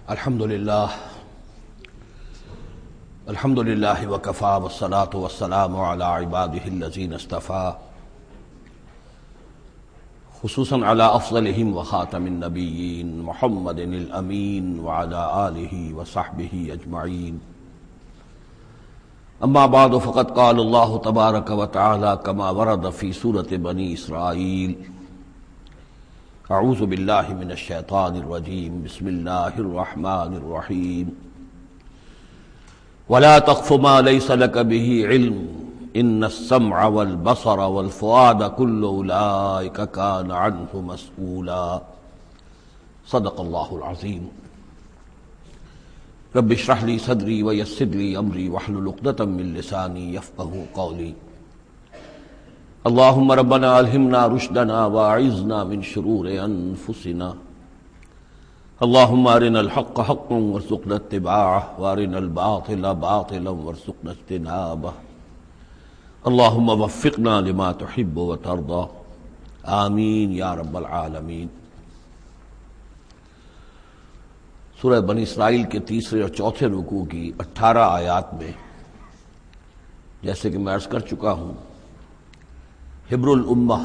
الحمد للہ وکفی والصلاة والسلام علی عباده الذین اصطفی، خصوصاً علی افضلہم وخاتم النبیین محمد الامین وعلی آلہ وصحبہ اجمعین. اما بعد فقد قال اللہ تبارک وتعالی کما ورد فی سورۃ بنی اسرائیل: اعوذ باللہ من الشیطان الرجیم، بسم اللہ الرحمن الرحیم. ولا تقف ما ليس لك به علم ان السمع والبصر والفؤاد كل اولئك كان عنه مسؤولا. صدق اللہ العظیم. رب اشرح لي صدری ويسر لي امری واحلل عقدۃ من لسانی یفقهوا قولی. اللهم ربنا الہمنا رشدنا واعذنا من شرور انفسنا. اللهم ارنا الحق حقا وارزقنا اتباعه وارنا الباطل باطلا وارزقنا اجتنابه. اللهم وفقنا لما تحب وترضى. آمین یا رب العالمین. سورہ بنی اسرائیل کے تیسرے اور چوتھے رکوع کی 18 آیات میں، جیسے کہ میں عرض کر چکا ہوں، حبر الامہ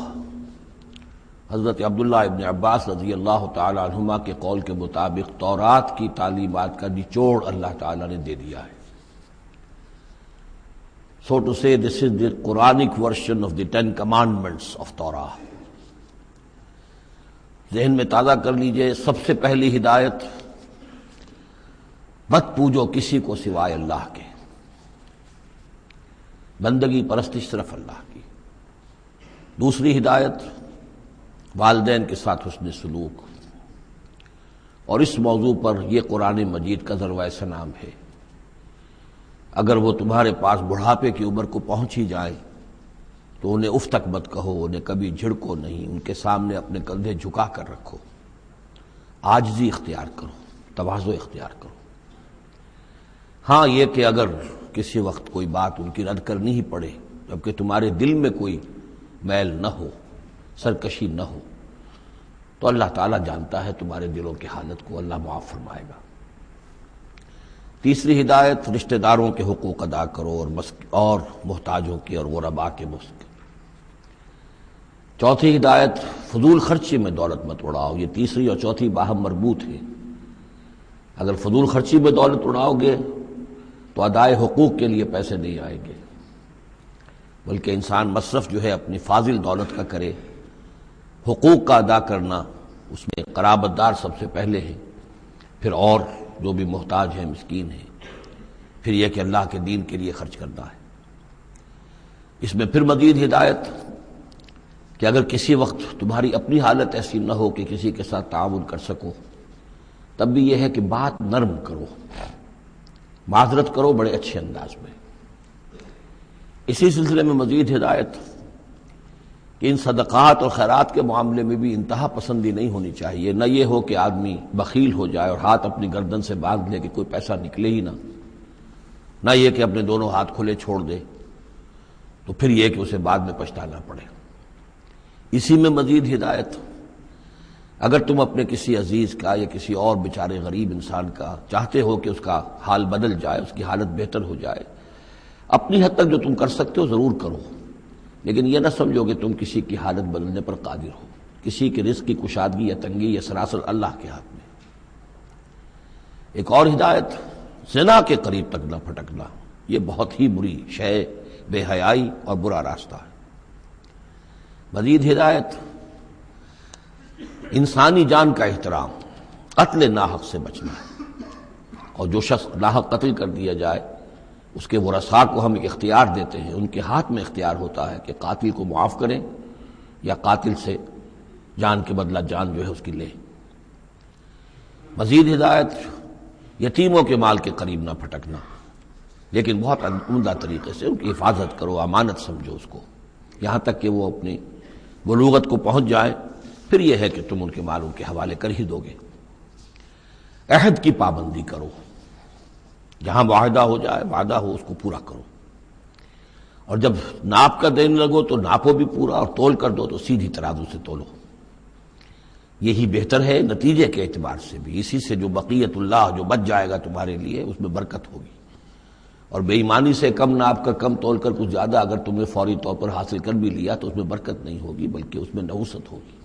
حضرت عبداللہ ابن عباس رضی اللہ تعالی عنہما کے قول کے مطابق تورات کی تعلیمات کا نچوڑ اللہ تعالی نے دے دیا ہے. So to say, this is the Quranic version of the 10 commandments of Torah. ذہن میں تازہ کر لیجئے، سب سے پہلی ہدایت: مت پوجو کسی کو سوائے اللہ کے، بندگی پرستش صرف اللہ کی. دوسری ہدایت: والدین کے ساتھ حسن سلوک. اور اس موضوع پر یہ قرآن مجید کا ذروۂ سنام ہے. اگر وہ تمہارے پاس بڑھاپے کی عمر کو پہنچ ہی جائیں تو انہیں اف تک مت کہو، انہیں کبھی جھڑکو نہیں، ان کے سامنے اپنے کندھے جھکا کر رکھو، عاجزی اختیار کرو، تواضع اختیار کرو. ہاں یہ کہ اگر کسی وقت کوئی بات ان کی رد کرنی ہی پڑے جبکہ تمہارے دل میں کوئی میل نہ ہو، سرکشی نہ ہو، تو اللہ تعالیٰ جانتا ہے تمہارے دلوں کی حالت کو، اللہ معاف فرمائے گا. تیسری ہدایت: رشتہ داروں کے حقوق ادا کرو اور محتاجوں کی اور غرباء کے مسک. چوتھی ہدایت: فضول خرچی میں دولت مت اڑاؤ. یہ تیسری اور چوتھی باہم مربوط ہے. اگر فضول خرچی میں دولت اڑاؤ گے تو ادائے حقوق کے لیے پیسے نہیں آئیں گے، بلکہ انسان مصرف جو ہے اپنی فاضل دولت کا کرے. حقوق کا ادا کرنا، اس میں قرابت دار سب سے پہلے ہیں، پھر اور جو بھی محتاج ہیں، مسکین ہیں، پھر یہ کہ اللہ کے دین کے لیے خرچ کرنا ہے. اس میں پھر مزید ہدایت کہ اگر کسی وقت تمہاری اپنی حالت ایسی نہ ہو کہ کسی کے ساتھ تعاون کر سکو، تب بھی یہ ہے کہ بات نرم کرو، معذرت کرو بڑے اچھے انداز میں. اسی سلسلے میں مزید ہدایت کہ ان صدقات اور خیرات کے معاملے میں بھی انتہا پسندی نہیں ہونی چاہیے. نہ یہ ہو کہ آدمی بخیل ہو جائے اور ہاتھ اپنی گردن سے باندھ لے کہ کوئی پیسہ نکلے ہی نہ یہ کہ اپنے دونوں ہاتھ کھلے چھوڑ دے تو پھر یہ کہ اسے بعد میں پچھتانا پڑے. اسی میں مزید ہدایت: اگر تم اپنے کسی عزیز کا یا کسی اور بیچارے غریب انسان کا چاہتے ہو کہ اس کا حال بدل جائے، اس کی حالت بہتر ہو جائے، اپنی حد تک جو تم کر سکتے ہو ضرور کرو، لیکن یہ نہ سمجھو کہ تم کسی کی حالت بدلنے پر قادر ہو. کسی کے رزق کی کشادگی یا تنگی یہ سراسر اللہ کے ہاتھ میں. ایک اور ہدایت: زنا کے قریب تک نہ پھٹکنا. یہ بہت ہی بری شے، بے حیائی اور برا راستہ ہے. مزید ہدایت: انسانی جان کا احترام، قتل ناحق سے بچنا ہے. اور جو شخص ناحق قتل کر دیا جائے اس کے ورثاء کو ہم ایک اختیار دیتے ہیں، ان کے ہاتھ میں اختیار ہوتا ہے کہ قاتل کو معاف کریں یا قاتل سے جان کے بدلہ جان جو ہے اس کی لیں. مزید ہدایت: یتیموں کے مال کے قریب نہ پھٹکنا، لیکن بہت عمدہ طریقے سے ان کی حفاظت کرو، امانت سمجھو اس کو، یہاں تک کہ وہ اپنی بلوغت کو پہنچ جائیں، پھر یہ ہے کہ تم ان کے مال ان کے حوالے کر ہی دو گے. عہد کی پابندی کرو، جہاں معاہدہ ہو جائے، وعدہ ہو، اس کو پورا کرو. اور جب ناپ کا دینے لگو تو ناپو بھی پورا، اور تول کر دو تو سیدھی ترازو سے تولو. یہی بہتر ہے نتیجے کے اعتبار سے بھی، اسی سے جو بقیت اللہ جو بچ جائے گا تمہارے لیے اس میں برکت ہوگی، اور بے ایمانی سے کم ناپ کا کم تول کر کچھ زیادہ اگر تم نے فوری طور پر حاصل کر بھی لیا تو اس میں برکت نہیں ہوگی بلکہ اس میں نحوست ہوگی۔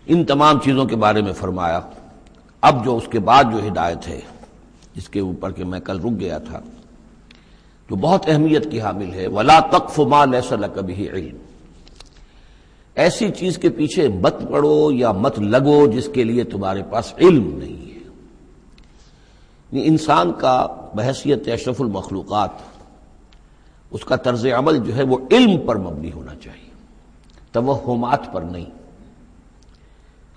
ان تمام چیزوں کے بارے میں فرمایا۔ اب جو اس کے بعد جو ہدایت ہے جس کے اوپر کہ میں کل رک گیا تھا، جو بہت اہمیت کی حامل ہے، وَلَا تَقْفُ مَا لَيْسَ لَكَ بِهِ عِلْمٌ، ایسی چیز کے پیچھے مت پڑو یا مت لگو جس کے لیے تمہارے پاس علم نہیں ہے۔ یہ انسان کا بحیثیت اشرف المخلوقات اس کا طرز عمل جو ہے وہ علم پر مبنی ہونا چاہیے، توہمات پر نہیں،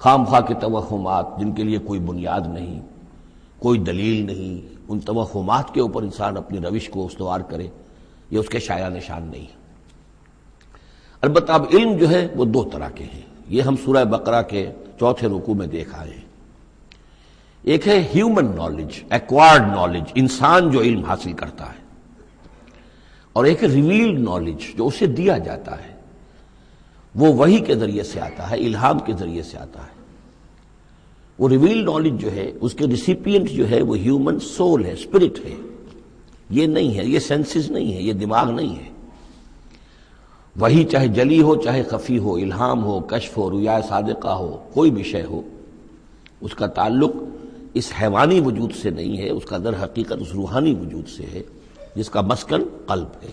خام خواہ کے توہمات جن کے لیے کوئی بنیاد نہیں، کوئی دلیل نہیں، ان توہمات کے اوپر انسان اپنی روش کو استوار کرے، یہ اس کے شایع نشان نہیں ہے۔ البتہ اب علم جو ہے وہ دو طرح کے ہیں، یہ ہم سورہ بقرہ کے چوتھے رکوع میں دیکھ آئے ہیں۔ ایک ہے ہیومن نالج، ایکوائرڈ نالج، انسان جو علم حاصل کرتا ہے، اور ایک ہے ریویلڈ نالج جو اسے دیا جاتا ہے، وہ وحی کے ذریعے سے آتا ہے، الہام کے ذریعے سے آتا ہے۔ وہ ریویلڈ نالج جو ہے اس کے ریسیپینٹ جو ہے وہ ہیومن سول ہے، اسپرٹ ہے، یہ نہیں ہے، یہ سینسز نہیں ہے، یہ دماغ نہیں ہے۔ وہی چاہے جلی ہو چاہے خفی ہو، الہام ہو، کشف ہو، رؤیا صادقہ ہو، کوئی بھی شے ہو، اس کا تعلق اس حیوانی وجود سے نہیں ہے، اس کا در حقیقت اس روحانی وجود سے ہے جس کا مسکن قلب ہے۔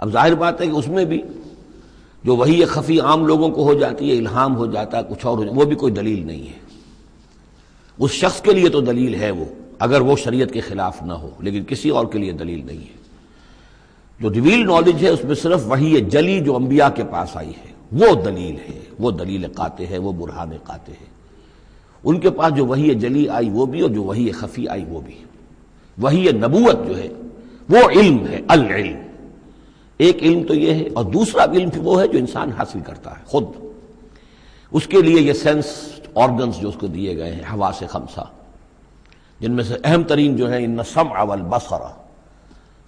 اب ظاہر بات ہے کہ اس میں بھی جو وہی خفی عام لوگوں کو ہو جاتی ہے، الہام ہو جاتا ہے، کچھ اور ہو جاتا ہے، وہ بھی کوئی دلیل نہیں ہے۔ اس شخص کے لیے تو دلیل ہے وہ، اگر وہ شریعت کے خلاف نہ ہو، لیکن کسی اور کے لیے دلیل نہیں ہے۔ جو ریویل نالج ہے اس میں صرف وحی جلی جو انبیاء کے پاس آئی ہے وہ دلیل ہے، وہ دلیل قاطع ہے، وہ برہان قاطع ہے۔ ان کے پاس جو وحی جلی آئی وہ بھی، اور جو وحی خفی آئی وہ بھی۔ وحی نبوت جو ہے وہ علم ہے، العلم۔ ایک علم تو یہ ہے، اور دوسرا علم وہ ہے جو انسان حاصل کرتا ہے خود۔ اس کے لیے یہ سینس آرگنز جو اس کو دیے گئے ہیں، حواس خمسہ، جن میں سے اہم ترین جو ہے ان السمع والبصر،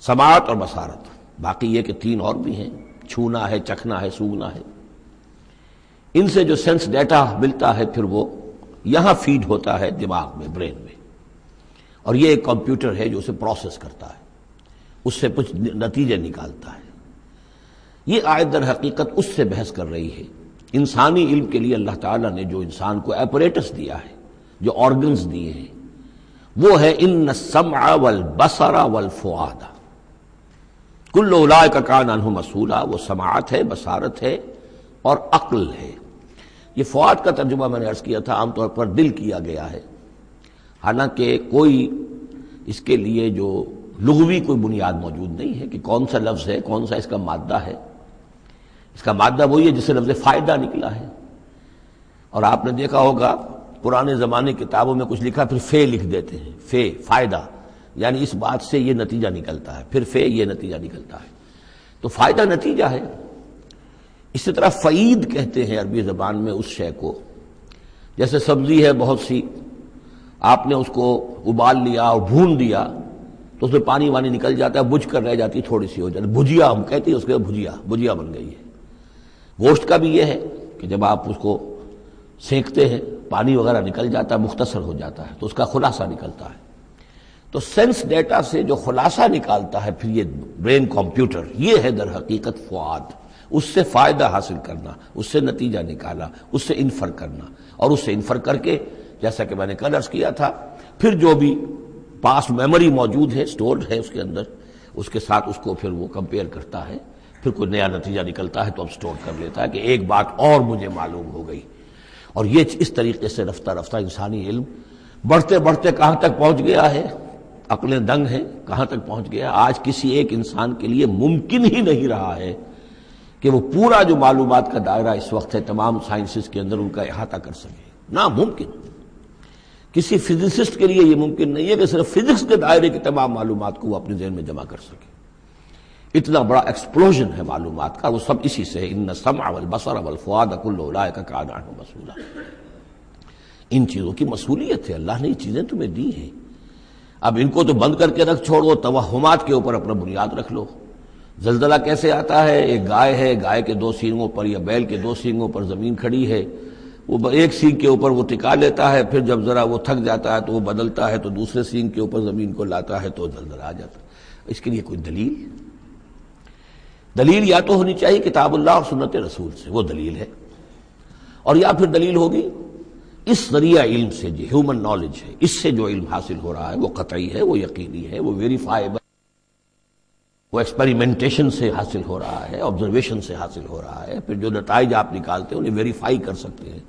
سماعت اور بصارت، باقی یہ کہ تین اور بھی ہیں، چھونا ہے، چکھنا ہے، سونگنا ہے۔ ان سے جو سینس ڈیٹا ملتا ہے پھر وہ یہاں فیڈ ہوتا ہے دماغ میں، برین میں، اور یہ ایک کمپیوٹر ہے جو اسے پروسیس کرتا ہے، اس سے کچھ نتیجے نکالتا ہے۔ یہ آیت در حقیقت اس سے بحث کر رہی ہے۔ انسانی علم کے لیے اللہ تعالیٰ نے جو انسان کو ایپریٹس دیا ہے، جو آرگنز دیے ہیں، وہ ہے ان السمع والبصر والفؤاد کل اولئک کان عنہ مسئولا۔ وہ سماعت ہے، بصارت ہے اور عقل ہے۔ یہ فؤاد کا ترجمہ میں نے عرض کیا تھا عام طور پر دل کیا گیا ہے، حالانکہ کوئی اس کے لیے جو لغوی کوئی بنیاد موجود نہیں ہے کہ کون سا لفظ ہے، کون سا اس کا مادہ ہے۔ اس کا مادہ وہی ہے جس سے لفظ فائدہ نکلا ہے، اور آپ نے دیکھا ہوگا پرانے زمانے کتابوں میں کچھ لکھا پھر فے لکھ دیتے ہیں، فے فائدہ، یعنی اس بات سے یہ نتیجہ نکلتا ہے، پھر فے یہ نتیجہ نکلتا ہے، تو فائدہ نتیجہ ہے۔ اسی طرح فعید کہتے ہیں عربی زبان میں اس شے کو، جیسے سبزی ہے بہت سی، آپ نے اس کو ابال لیا اور بھون دیا تو اس میں پانی وانی نکل جاتا ہے، بجھ کر رہ جاتی، تھوڑی سی ہو جاتی، بھجیا ہم کہتے ہیں اس کے، بھجیا بن گئی ہے۔ گوشت کا بھی یہ ہے کہ جب آپ اس کو سینکتے ہیں پانی وغیرہ نکل جاتا ہے، مختصر ہو جاتا ہے تو اس کا خلاصہ نکلتا ہے۔ تو سینس ڈیٹا سے جو خلاصہ نکالتا ہے پھر یہ برین کمپیوٹر، یہ ہے در حقیقت فؤاد۔ اس سے فائدہ حاصل کرنا، اس سے نتیجہ نکالا، اس سے انفر کرنا، اور اس سے انفر کر کے جیسا کہ میں نے کل عرض کیا تھا پھر جو بھی پاس میموری موجود ہے، سٹورڈ ہے اس کے اندر، اس کے ساتھ اس کو پھر وہ کمپیئر کرتا ہے، پھر کوئی نیا نتیجہ نکلتا ہے تو اب سٹور کر لیتا ہے کہ ایک بات اور مجھے معلوم ہو گئی۔ اور یہ اس طریقے سے رفتہ رفتہ انسانی علم بڑھتے بڑھتے کہاں تک پہنچ گیا ہے، عقلیں دنگ ہیں، کہاں تک پہنچ گیا۔ آج کسی ایک انسان کے لیے ممکن ہی نہیں رہا ہے کہ وہ پورا جو معلومات کا دائرہ اس وقت ہے تمام سائنسز کے اندر ان کا احاطہ کر سکے، ناممکن۔ کسی فزسسٹ کے لیے یہ ممکن نہیں ہے کہ صرف فزکس کے دائرے کی تمام معلومات کو وہ اپنے ذہن میں جمع کر سکے۔ اتنا بڑا ایکسپلوژن ہے معلومات کا، وہ سب اسی سے ہے، ان السمع والبصر والفؤاد کل اولئک کان عنہ مسئولا۔ ان چیزوں کی مسئولیت ہے، اللہ نے یہ چیزیں تمہیں دی ہیں، اب ان کو تو بند کر کے رکھ چھوڑو، توہمات کے اوپر اپنا بنیاد رکھ لو، زلزلہ کیسے آتا ہے؟ ایک گائے ہے، گائے کے دو سینگوں پر یا بیل کے دو سینگوں پر زمین کھڑی ہے، وہ ایک سینگ کے اوپر وہ ٹکا لیتا ہے، پھر جب ذرا وہ تھک جاتا ہے تو وہ بدلتا ہے تو دوسرے سینگ کے اوپر زمین کو لاتا ہے تو زلزلہ آ جاتا ہے۔ اس کے لیے کوئی دلیل یا تو ہونی چاہیے کتاب اللہ اور سنت رسول سے، وہ دلیل ہے، اور یا پھر دلیل ہوگی اس ذریعہ علم سے، جو ہیومن نالج ہے، اس سے جو علم حاصل ہو رہا ہے وہ قطعی ہے، وہ یقینی ہے، وہ ویریفائیبل، وہ ایکسپیریمنٹیشن سے حاصل ہو رہا ہے، آبزرویشن سے حاصل ہو رہا ہے، پھر جو نتائج آپ نکالتے ہیں انہیں ویریفائی کر سکتے ہیں۔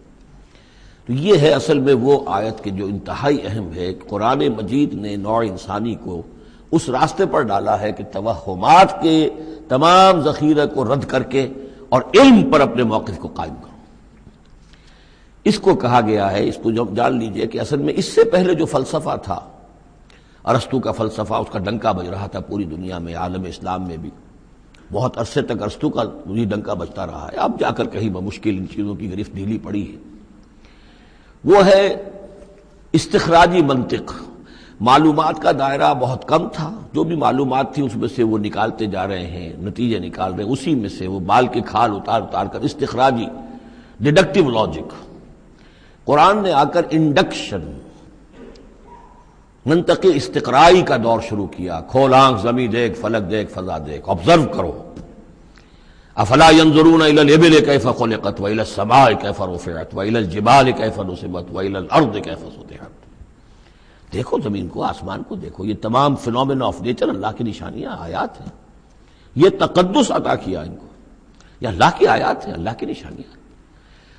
تو یہ ہے اصل میں وہ آیت کہ جو انتہائی اہم ہے۔ قرآن مجید نے نوع انسانی کو اس راستے پر ڈالا ہے کہ توہمات کے تمام ذخیرے کو رد کر کے اور علم پر اپنے موقف کو قائم کرو۔ اس کو کہا گیا ہے، اس کو جان لیجئے کہ اصل میں اس سے پہلے جو فلسفہ تھا، ارسطو کا فلسفہ، اس کا ڈنکا بج رہا تھا پوری دنیا میں، عالم اسلام میں بھی بہت عرصے تک ارسطو کا یہ ڈنکا بجتا رہا ہے، اب جا کر کہیں بمشکل ان چیزوں کی گرفت ڈھیلی پڑی ہے۔ وہ ہے استخراجی منطق۔ معلومات کا دائرہ بہت کم تھا، جو بھی معلومات تھی اس میں سے وہ نکالتے جا رہے ہیں، نتیجے نکال رہے ہیں، اسی میں سے وہ بال کے کھال اتار کر استخراجی ڈیڈکٹیو لاجک۔ قرآن نے آ کر انڈکشن، منطقی استقرائی کا دور شروع کیا۔ کھول آنکھ، زمین دیکھ، فلک دیکھ، فضا دیکھ، آبزرو کرو۔ افلا ينظرون الى الابل كيف خلقت والى السماء كيف رفعت والى الجبال كيف نصبت والى الارض كيف سطحت۔ دیکھو زمین کو، آسمان کو دیکھو، یہ تمام فینومینا آف نیچر اللہ کی نشانیاں، آیات ہیں۔ یہ تقدس عطا کیا ان کو، یہ اللہ کی آیات ہیں، اللہ کی نشانیاں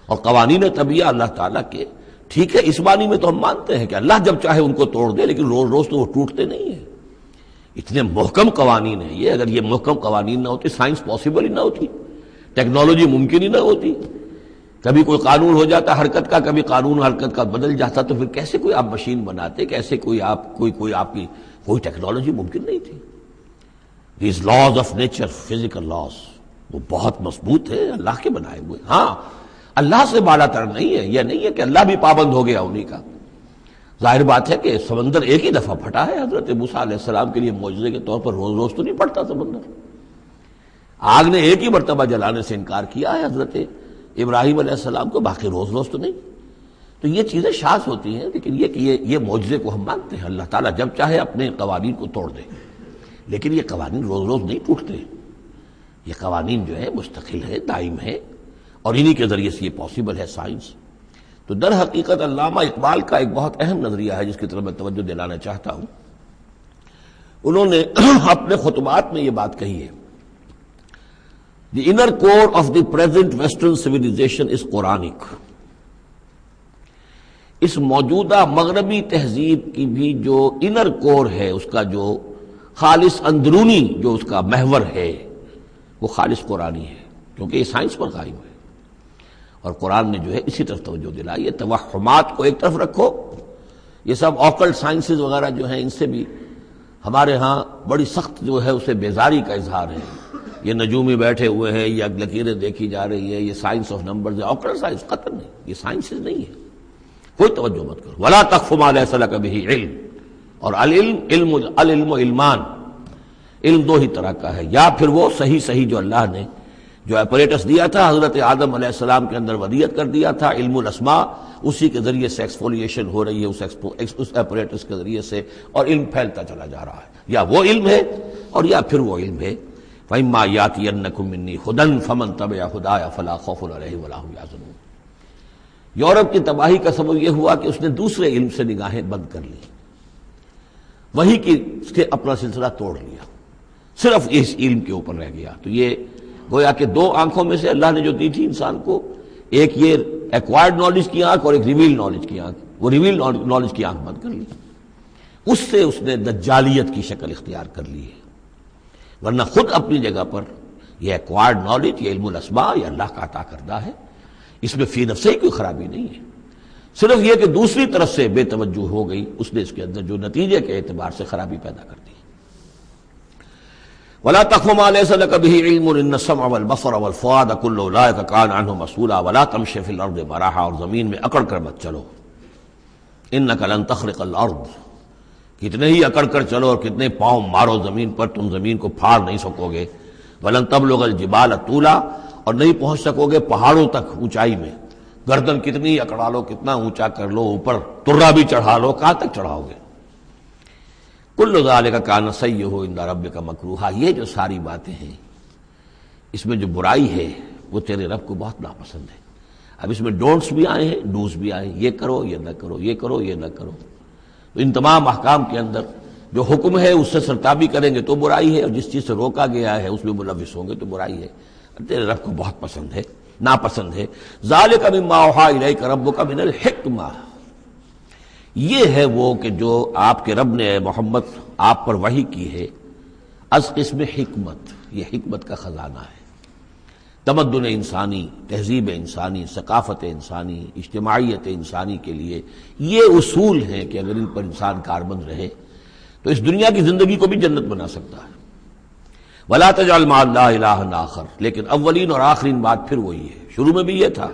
اور قوانین طبیعہ اللہ تعالیٰ کے۔ ٹھیک ہے، اس معنی میں تو ہم مانتے ہیں کہ اللہ جب چاہے ان کو توڑ دے، لیکن روز روز تو وہ ٹوٹتے نہیں ہیں۔ اتنے محکم قوانین ہیں یہ، اگر یہ محکم قوانین نہ ہوتے سائنس پاسبل ہی نہ ہوتی، ٹیکنالوجی ممکن ہی نہ ہوتی۔ کبھی کوئی قانون ہو جاتا حرکت کا، کبھی قانون حرکت کا بدل جاتا، تو پھر کیسے کوئی آپ مشین بناتے، کیسے کوئی آپ کوئی ٹیکنالوجی ممکن نہیں تھی۔ These laws of nature, physical laws, وہ بہت مضبوط ہے، اللہ کے بنائے ہوئے۔ ہاں، اللہ سے بالا تر نہیں ہے، یہ نہیں ہے کہ اللہ بھی پابند ہو گیا انہی کا۔ ظاہر بات ہے کہ سمندر ایک ہی دفعہ پھٹا ہے، حضرت موسیٰ علیہ السلام کے لیے معجزے کے طور پر روز روز تو نہیں پھٹتا سمندر۔ آگ نے ایک ہی مرتبہ جلانے سے انکار کیا ہے حضرت ابراہیم علیہ السلام کو، باقی روز روز تو نہیں۔ تو یہ چیزیں شاذ ہوتی ہیں، لیکن یہ کہ یہ معجزے کو ہم مانتے ہیں، اللہ تعالیٰ جب چاہے اپنے قوانین کو توڑ دے، لیکن یہ قوانین روز روز نہیں ٹوٹتے۔ یہ قوانین جو ہے مستقل ہے، دائم ہے، اور انہی کے ذریعے سے یہ پاسبل ہے سائنس۔ تو در حقیقت علامہ اقبال کا ایک بہت اہم نظریہ ہے جس کی طرف میں توجہ دلانا چاہتا ہوں۔ انہوں نے اپنے خطبات میں یہ بات کہی ہے، The inner core of the present Western civilization is Quranic۔ اس موجودہ مغربی تہذیب کی بھی جو انر کور ہے، اس کا جو خالص اندرونی جو اس کا محور ہے، وہ خالص قرآنی ہے، کیونکہ یہ سائنس پر قائم ہے۔ اور قرآن نے جو ہے اسی طرف توجہ دلائی ہے۔ توہمات کو ایک طرف رکھو، یہ سب آکلٹ سائنسز وغیرہ جو ہیں، ان سے بھی ہمارے ہاں بڑی سخت جو ہے اسے بیزاری کا اظہار ہے۔ یہ نجومی بیٹھے ہوئے ہیں، یہ لکیریں دیکھی جا رہی ہے، یہ سائنس آف نمبرز ہے، آکلٹ سائنس قطع نہیں، یہ سائنسز نہیں ہے، کوئی توجہ مت کرو۔ ولا تقف ما لیس لک بہ علم، اور العلم علمان، علم دو ہی طرح کا ہے، یا پھر وہ صحیح جو اللہ نے جو اپریٹس دیا تھا حضرت آدم علیہ السلام کے اندر ودیت کر دیا تھا، علم الاسماء، اسی کے ذریعے سے ایکسفولیشن ہو رہی ہے اس اپریٹس کے ذریعے سے، اور علم پھیلتا چلا جا رہا ہے۔ یا وہ علم ہے اور یا پھر وہ علم ہے فَإِمَّا يَأْتِيَنَّكُم مِّنِّي هُدًى فَمَن تَبِعَ هُدَايَ فَلَا خَوْفٌ عَلَيْهِمْ وَلَا هُمْ يَحْزَنُونَ۔ یورپ کی تباہی کا سبب یہ ہوا کہ اس نے دوسرے علم سے نگاہیں بند کر لی، وہی کی اس کے اپنا سلسلہ توڑ لیا، صرف اس علم کے اوپر رہ گیا۔ تو یہ گویا کہ دو آنکھوں میں سے اللہ نے جو دی تھی انسان کو، ایک یہ ایکوائرڈ نالج کی آنکھ اور ایک ریویل نالج کی آنکھ، وہ ریویل نالج کی آنکھ بند کر لی، اس سے اس نے دجالیت کی شکل اختیار کر لی ہے۔ ورنہ خود اپنی جگہ پر یہ ایکوائرڈ نالج، یہ علم الاسماء، یہ اللہ کا عطا کردہ ہے، اس میں فی نفسہ ہی کوئی خرابی نہیں ہے، صرف یہ کہ دوسری طرف سے بے توجہ ہو گئی، اس نے اس کے اندر جو نتیجے کے اعتبار سے خرابی پیدا کر دی۔ وَلَا تَقْفُ مَا لَيْسَ لَكَ بِهِ عِلْمٌ إِنَّ السَّمْعَ وَالْبَصَرَ وَالْفُؤَادَ كُلُّ أُولَٰئِكَ كَانَ عَنْهُ مسؤولا وَلَا تَمْشِ فِي الْأَرْضِ مَرَحًا، اور زمین میں اکڑ کر مت چلو، إِنَّكَ لَن تَخْرِقَ الْأَرْضَ، کتنے ہی اکڑ کر چلو اور کتنے پاؤں مارو زمین پر، تم زمین کو پھاڑ نہیں سکو گے۔ ولن تبلغ الجبال طولا، اور نہیں پہنچ سکو گے پہاڑوں تک اونچائی میں، گردن کتنی اکڑا لو، کتنا اونچا کر لو، اوپر ترا بھی چڑھا لو، کہاں تک چڑھاؤ گے؟ کل ذالک کان سیئہ عند ربک مکروہا، یہ جو ساری باتیں ہیں اس میں جو برائی ہے وہ تیرے رب کو بہت ناپسند ہے۔ اب اس میں ڈونٹس بھی آئے ہیں، ڈوز بھی آئے ہیں، یہ کرو یہ نہ کرو، یہ کرو یہ نہ کرو۔ تو ان تمام احکام کے اندر جو حکم ہے اس سے سرتابی کریں گے تو برائی ہے، اور جس چیز سے روکا گیا ہے اس میں ملوث ہوں گے تو برائی ہے۔ تیرے رب کو بہت پسند ہے، ناپسند ہے۔ ذالک مما اوحی الیک ربک من الحکمہ، یہ ہے وہ کہ جو آپ کے رب نے اے محمد آپ پر وحی کی ہے از قسم حکمت، یہ حکمت کا خزانہ ہے۔ تمدن انسانی، تہذیب انسانی، ثقافت انسانی، اجتماعیت انسانی کے لیے یہ اصول ہیں کہ اگر ان پر انسان کاربند رہے تو اس دنیا کی زندگی کو بھی جنت بنا سکتا ہے۔ وَلَا تَجْعَلْ مَعَ اللَّهِ إِلَٰهًا آخَرَ، لیکن اولین اور آخرین بات پھر وہی ہے، شروع میں بھی یہ تھا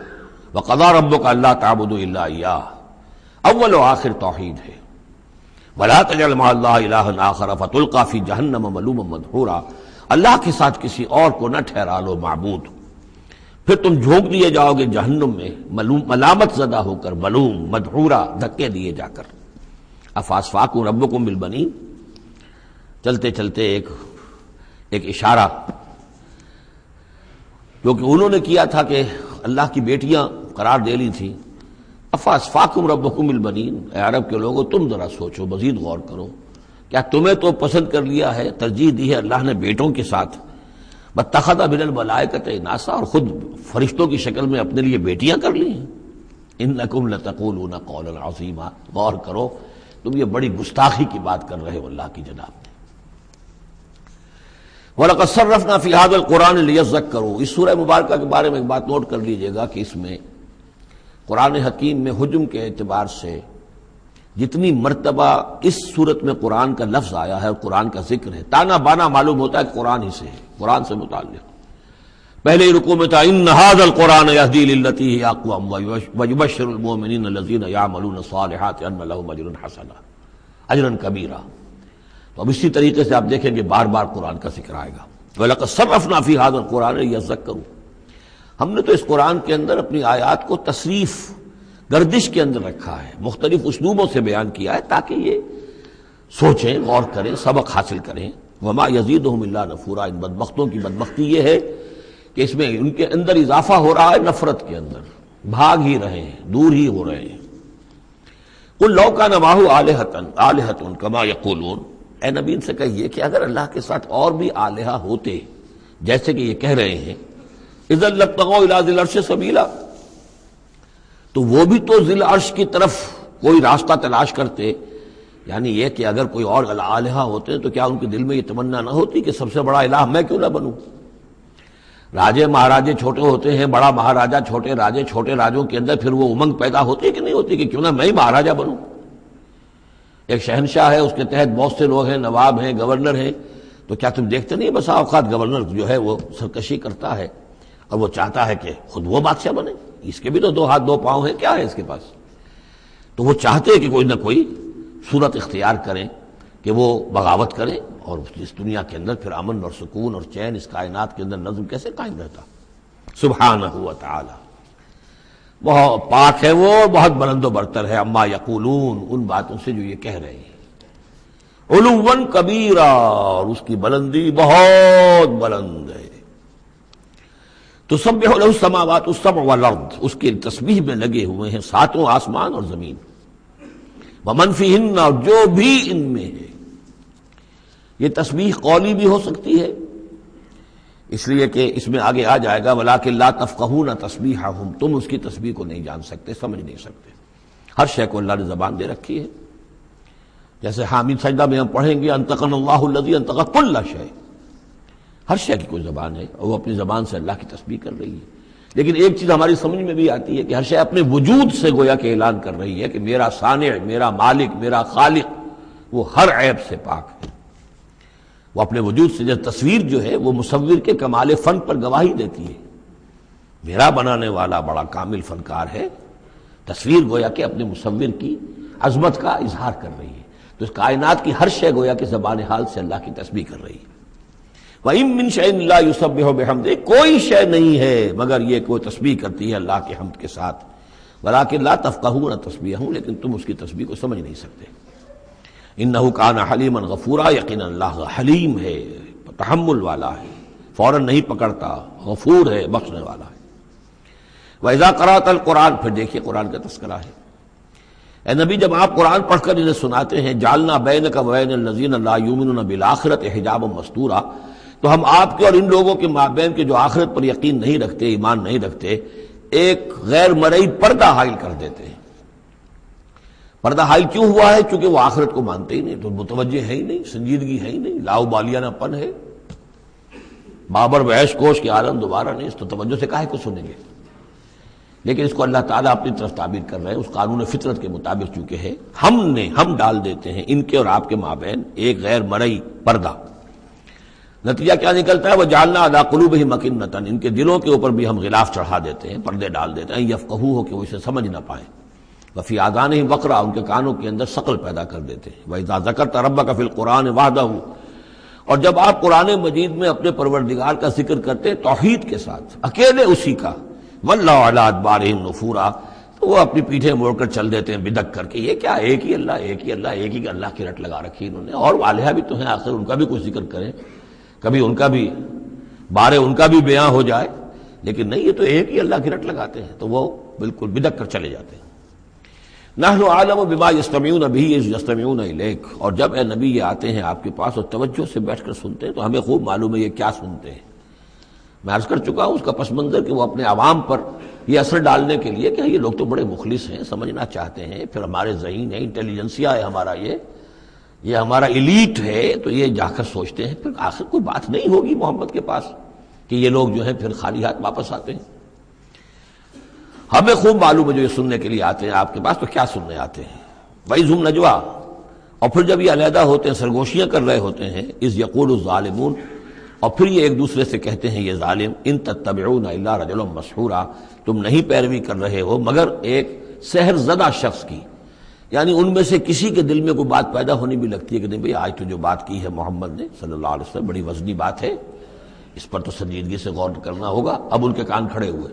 وَقَضَىٰ رَبُّكَ أَلَّا تَعْبُدُوا إِلَّا إِيَّاهُ، اول و آخر توحید ہے۔ وَلَا تَجْعَلْ مَعَ اللَّهِ إِلَٰهًا آخَرَ فَتُلْقَىٰ فِي جَهَنَّمَ مَلُومًا مَدْحُورًا، اللہ کے ساتھ کسی اور کو نہ ٹھہرا لو معبود، پھر تم جھونک دیے جاؤ گے جہنم میں ملامت زدہ ہو کر، ملوم مدحورا، دھکے دیے جا کر۔ افاسفاکم ربکم بالبنین، چلتے چلتے ایک اشارہ جو کہ انہوں نے کیا تھا کہ اللہ کی بیٹیاں قرار دے لی تھی۔ افاسفاکم ربکم بالبنین، اے عرب کے لوگوں تم ذرا سوچو، مزید غور کرو، کیا تمہیں تو پسند کر لیا ہے، ترجیح دی ہے اللہ نے بیٹوں کے ساتھ، واتخذ من الملائکۃ اناسا، اور خود فرشتوں کی شکل میں اپنے لیے بیٹیاں کر لی ہیں۔ انکم لتقولون قولا عظیما، غور کرو تم یہ بڑی گستاخی کی بات کر رہے ہو اللہ کی جناب میں۔ وَلَقَدْ صَرَّفْنَا فِي هَذَا الْقُرْآنِ لِيَذَّكَّرُوا، اس سورہ مبارکہ کے بارے میں ایک بات نوٹ کر لیجئے گا کہ اس میں قرآن حکیم میں حجم کے اعتبار سے جتنی مرتبہ اس صورت میں قرآن کا لفظ آیا ہے اور قرآن کا ذکر ہے، تانا بانا معلوم ہوتا ہے کہ قرآن ہی سے ہے، قرآن سے متعلق۔ پہلے ہی رکوع میں تھا ان ھذا القرآن یہدی للتی ہی اقوم ویبشر المؤمنین الذین یعملون الصالحات ان لهم اجرا حسنا، اجرا کبیرا۔ تو اب اسی طریقے سے آپ دیکھیں گے بار بار قرآن کا ذکر آئے گا۔ وَلَقَدْ صَرَّفْنَا فِي هَذَا الْقُرْآنِ لِيَذَّكَّرُوا، ہم نے تو اس قرآن کے اندر اپنی آیات کو تصریف، گردش کے اندر رکھا ہے، مختلف اسلوبوں سے بیان کیا ہے تاکہ یہ سوچیں، غور کریں، سبق حاصل کریں۔ وَمَا يَزِيدُهُمْ إِلَّا نُفُورًا، ان بدبختوں کی بدبختی یہ ہے کہ اس میں ان کے اندر اضافہ ہو رہا ہے نفرت کے اندر، بھاگ ہی رہے ہیں، دور ہی ہو رہے ہیں۔ قُل لَوْ كَانَ مَعَهُ آلِهَةٌ كَمَا يَقُولُونَ، اے نبی ان سے کہیے کہ اگر اللہ کے ساتھ اور بھی آلہہ ہوتے جیسے کہ یہ کہہ رہے ہیں، اذا لابتغوا الى ذی العرش سبیلا، تو وہ بھی تو ذی العرش کی طرف کوئی راستہ تلاش کرتے، یعنی یہ کہ اگر کوئی اور آلہہ ہوتے تو کیا ان کے دل میں یہ تمنا نہ ہوتی کہ سب سے بڑا الہ میں کیوں نہ بنوں؟ راجے مہاراجے چھوٹے ہوتے ہیں، بڑا مہاراجا چھوٹے راجے، چھوٹے راجوں کے اندر پھر وہ امنگ پیدا ہوتی ہے کہ نہیں ہوتی کہ کیوں نہ میں ہی مہاراجا بنوں؟ ایک شہنشاہ ہے، اس کے تحت بہت سے لوگ ہیں، نواب ہیں، گورنر ہیں، تو کیا تم دیکھتے نہیں بسا اوقات گورنر جو ہے وہ سرکشی کرتا ہے اور وہ چاہتا ہے کہ خود وہ بادشاہ بنے، اس کے بھی تو 2 ہاتھ 2 پاؤں ہیں، کیا ہے اس کے پاس؟ تو وہ چاہتے ہیں کہ کوئی نہ کوئی صورت اختیار کریں کہ وہ بغاوت کریں، اور اس دنیا کے اندر پھر امن اور سکون اور چین اس کائنات کے اندر نظم کیسے قائم رہتا؟ سبحانہ و تعالی، بہت پاک ہے وہ، بہت بلند و برتر ہے، اما یقولون، ان باتوں سے جو یہ کہہ رہے ہیں، علواً کبیرا، اور اس کی بلندی بہت بلند ہے۔ تسبح له السماوات السبع والارض، اس کی تسبیح میں لگے ہوئے ہیں 7 آسمان اور زمین، ومن فیہن، اور جو بھی ان میں ہے۔ یہ تسبیح قولی بھی ہو سکتی ہے، اس لیے کہ اس میں آگے آ جائے گا وَلَٰكِن لَا تَفْقَهُونَ تَسْبِيحَهُمْ، تم اس کی تسبیح کو نہیں جان سکتے، سمجھ نہیں سکتے۔ ہر شے کو اللہ نے زبان دے رکھی ہے، جیسے حامد سجدہ میں ہم پڑھیں گے انطقنا اللہ الذی انطق کل شیء، ہر شے کی کوئی زبان ہے اور وہ اپنی زبان سے اللہ کی تسبیح کر رہی ہے۔ لیکن ایک چیز ہماری سمجھ میں بھی آتی ہے کہ ہر شے اپنے وجود سے گویا کہ اعلان کر رہی ہے کہ میرا صانع، میرا مالک، میرا خالق وہ ہر عیب سے پاک ہے، وہ اپنے وجود سے۔ جیسے تصویر جو ہے وہ مصور کے کمال فن پر گواہی دیتی ہے، میرا بنانے والا بڑا کامل فنکار ہے، تصویر گویا کہ اپنے مصور کی عظمت کا اظہار کر رہی ہے۔ تو اس کائنات کی ہر شے گویا کہ زبان حال سے اللہ کی تسبیح کر رہی ہے۔ وَإِن مِّن شَيْءٍ لَّا يُسَبِّحُ بِحَمْدِهِ، کوئی شے نہیں ہے مگر یہ کوئی تسبیح کرتی ہے اللہ کے حمد کے ساتھ، وَلَٰكِن لَّا تَفْقَهُونَ تَسْبِيحَهُم، لیکن تم اس کی تسبیح کو سمجھ نہیں سکتے۔ انہ کان حلیما غفورا، یقینا اللہ حلیم ہے، تحمل والا ہے، فوراً نہیں پکڑتا، غفور ہے، بخشنے والا ہے۔ وَإِذَا قَرَأْتَ الْقُرْآنَ، پھر دیکھیے قرآن کا تذکرہ ہے۔ اے نبی جب آپ قرآن پڑھ کر انہیں سناتے ہیں جعلنا بینک وبین الذین لا یؤمنون بالآخرۃ حجابا مستورا، تو ہم آپ کے اور ان لوگوں کے مابین کے جو آخرت پر یقین نہیں رکھتے، ایمان نہیں رکھتے، ایک غیر مرئی پردہ حائل کر دیتے ہیں۔ پردہ حائل کیوں ہوا ہے؟ چونکہ وہ آخرت کو مانتے ہی نہیں، تو متوجہ ہے ہی نہیں، سنجیدگی ہے ہی نہیں، لاؤبالیانہ پن ہے، بابر وحش کوش کے عالم دوبارہ نہیں، اس تو توجہ سے کاہے کو سنیں گے؟ لیکن اس کو اللہ تعالیٰ اپنی طرف تعبیر کر رہے ہیں، اس قانون فطرت کے مطابق چونکہ ہے، ہم ڈال دیتے ہیں ان کے اور آپ کے مابین ایک غیر مرئی پردہ۔ نتیجہ کیا نکلتا ہے؟ وَجَعَلْنَا عَلَىٰ قُلُوبِهِمْ أَكِنَّةً، ان کے دلوں کے اوپر بھی ہم غلاف چڑھا دیتے ہیں، پردے ڈال دیتے ہیں، یفقہوہ، کہ وہ اسے سمجھ نہ پائیں، وفی آذانہم وقرا، ان کے کانوں کے اندر ثقل پیدا کر دیتے ہیں۔ وَإِذَا ذَكَرْتَ رَبَّكَ فِي الْقُرْآنِ وَحْدَهُ، اور جب آپ قرآن مجید میں اپنے پروردگار کا ذکر کرتے ہیں توحید کے ساتھ، اکیلے اسی کا، وَاللَّهُ عَلَىٰ أَدْبَارِهِمْ نُفُورًا، تو وہ اپنی پیٹھیں موڑ کر چل دیتے ہیں بدک کر کے، یہ کیا ایک ہی اللہ، ایک ہی اللہ، ایک ہی اللہ کی رٹ لگا رکھی انہوں نے، اور آلیہ بھی تو ہیں، آخر ان کا بھی کچھ ذکر کریں، کبھی ان کا بھی بارے ان کا بھی بیان ہو جائے، لیکن نہیں، یہ تو ایک ہی اللہ کی رٹ لگاتے ہیں، تو وہ بالکل بدک کر چلے جاتے ہیں۔ نحن اعلم بما یستمعون به اذ یستمعون الیک، اور جب اے نبی یہ آتے ہیں آپ کے پاس اور توجہ سے بیٹھ کر سنتے ہیں تو ہمیں خوب معلوم ہے یہ کیا سنتے ہیں۔ میں عرض کر چکا ہوں اس کا پس منظر کہ وہ اپنے عوام پر یہ اثر ڈالنے کے لیے کہ یہ لوگ تو بڑے مخلص ہیں، سمجھنا چاہتے ہیں، پھر ہمارے ذہین ہے، انٹیلیجنسیا ہے ہمارا، یہ ہمارا ایلیٹ ہے، تو یہ جا کر سوچتے ہیں پھر آخر کوئی بات نہیں ہوگی محمد کے پاس کہ یہ لوگ جو ہیں پھر خالی ہاتھ واپس آتے ہیں۔ ہمیں خوب معلوم ہے جو یہ سننے کے لیے آتے ہیں آپ کے پاس تو کیا سننے آتے ہیں۔ وَإِذْ هُمْ نَجْوَىٰ، اور پھر جب یہ علیحدہ ہوتے ہیں، سرگوشیاں کر رہے ہوتے ہیں، اِذْ يَقُولُ الظَّالِمُونَ، اور پھر یہ ایک دوسرے سے کہتے ہیں یہ ظالم، ان تتبعون الا رجلا مسحورا، تم نہیں پیروی کر رہے ہو مگر ایک سحر زدہ شخص کی، یعنی ان میں سے کسی کے دل میں کوئی بات پیدا ہونی بھی لگتی ہے کہ نہیں بھئی آج تو جو بات کی ہے محمد نے صلی اللہ علیہ وسلم بڑی وزنی بات ہے، اس پر تو سنجیدگی سے غور کرنا ہوگا۔ اب ان کے کان کھڑے ہوئے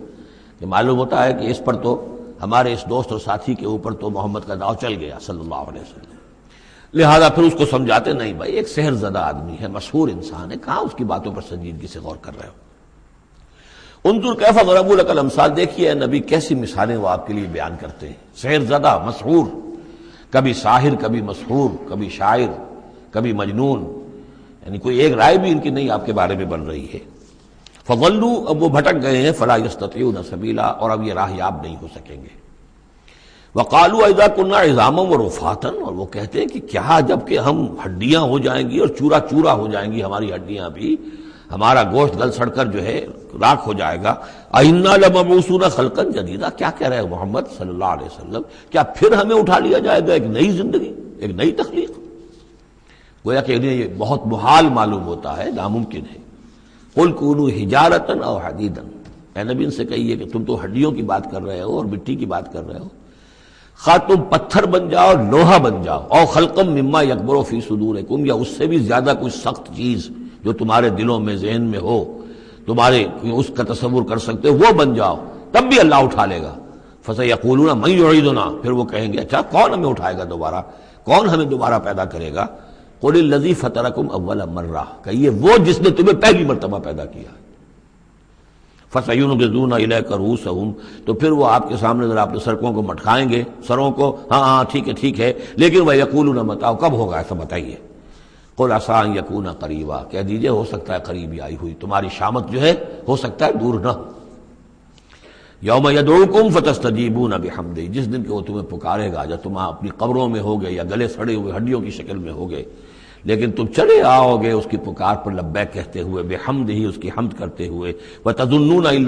کہ معلوم ہوتا ہے کہ اس پر تو ہمارے اس دوست اور ساتھی کے اوپر تو محمد کا داؤ چل گیا صلی اللہ علیہ وسلم، لہذا پھر اس کو سمجھاتے نہیں بھائی ایک سحر زدہ آدمی ہے، مسحور انسان ہے، کہاں اس کی باتوں پر سنجیدگی سے غور کر رہے ہو۔ انظر کیف ضربوا لک الامثال، دیکھیے اے نبی کیسی مثالیں وہ آپ کے لیے بیان کرتے ہیں، سحر زدہ، مسحور، کبھی ساحر، کبھی مسحور، کبھی شاعر، کبھی مجنون، یعنی کوئی ایک رائے بھی ان کی نہیں آپ کے بارے میں بن رہی ہے۔ فضلوا، اب وہ بھٹک گئے ہیں، فلا یستطیعون سبیلا، اور اب یہ راہ یاب نہیں ہو سکیں گے۔ وقالوا اذا كنا عظاما ورفاتا، اور وہ کہتے ہیں کہ کیا جب کہ ہم ہڈیاں ہو جائیں گی اور چورا چورا ہو جائیں گی ہماری ہڈیاں بھی، ہمارا گوشت گل سڑ کر جو ہے راکھ ہو جائے گا، اِنَّا لَمَبْعُوثُونَ خَلْقًا جَدِيدًا، کیا کہہ رہے ہیں محمد صلی اللہ علیہ وسلم، کیا پھر ہمیں اٹھا لیا جائے گا ایک نئی زندگی، ایک نئی تخلیق؟ گویا کہ انہیں یہ بہت محال معلوم ہوتا ہے، ناممکن ہے۔ قُلْ كُونُوا حِجَارَةً أَوْ حَدِيدًا، اے نبی ان سے کہیے کہ تم تو ہڈیوں کی بات کر رہے ہو اور مٹی کی بات کر رہے ہو، خواہ تم پتھر بن جاؤ، لوہا بن جاؤ، او خلقم مما یکبر فی صدورکم، یا اس سے بھی زیادہ کوئی سخت چیز جو تمہارے دلوں میں ذہن میں ہو، تمہارے اس کا تصور کر سکتے ہو، وہ بن جاؤ، تب بھی اللہ اٹھا لے گا۔ فسیقولون من یعیدنا، پھر وہ کہیں گے اچھا کون ہمیں اٹھائے گا دوبارہ، کون ہمیں دوبارہ پیدا کرے گا؟ قل الذی فطرکم اول مرہ، کہیے وہ جس نے تمہیں پہلی مرتبہ پیدا کیا۔ فَسَيُنْغِضُونَ إِلَيْكَ رُؤُوسَهُمْ، تو پھر وہ آپ کے سامنے ذرا اپنے سرکوں کو مٹکائیں گے، سروں کو، ہاں ٹھیک ہے، لیکن وَيَقُولُونَ مَتَىٰ، کب ہوگا ایسا بتائیے؟ قُلْ عَسَىٰ أَن يَكُونَ قَرِيبًا، کہہ دیجئے ہو سکتا ہے قریبی آئی ہوئی، تمہاری شامت جو ہے ہو سکتا ہے دور نہ ہو۔ یوم یدعوکم فتستجیبون بحمدہ، جس دن کہ وہ تمہیں پکارے گا جب تم اپنی قبروں میں ہوگے یا گلے سڑے ہوئے ہڈیوں کی شکل میں ہوگے، لیکن تم چلے آؤ گے اس کی پکار پر لبیک کہتے ہوئے، بحمدہ، اس کی حمد کرتے ہوئے، وتظنون ان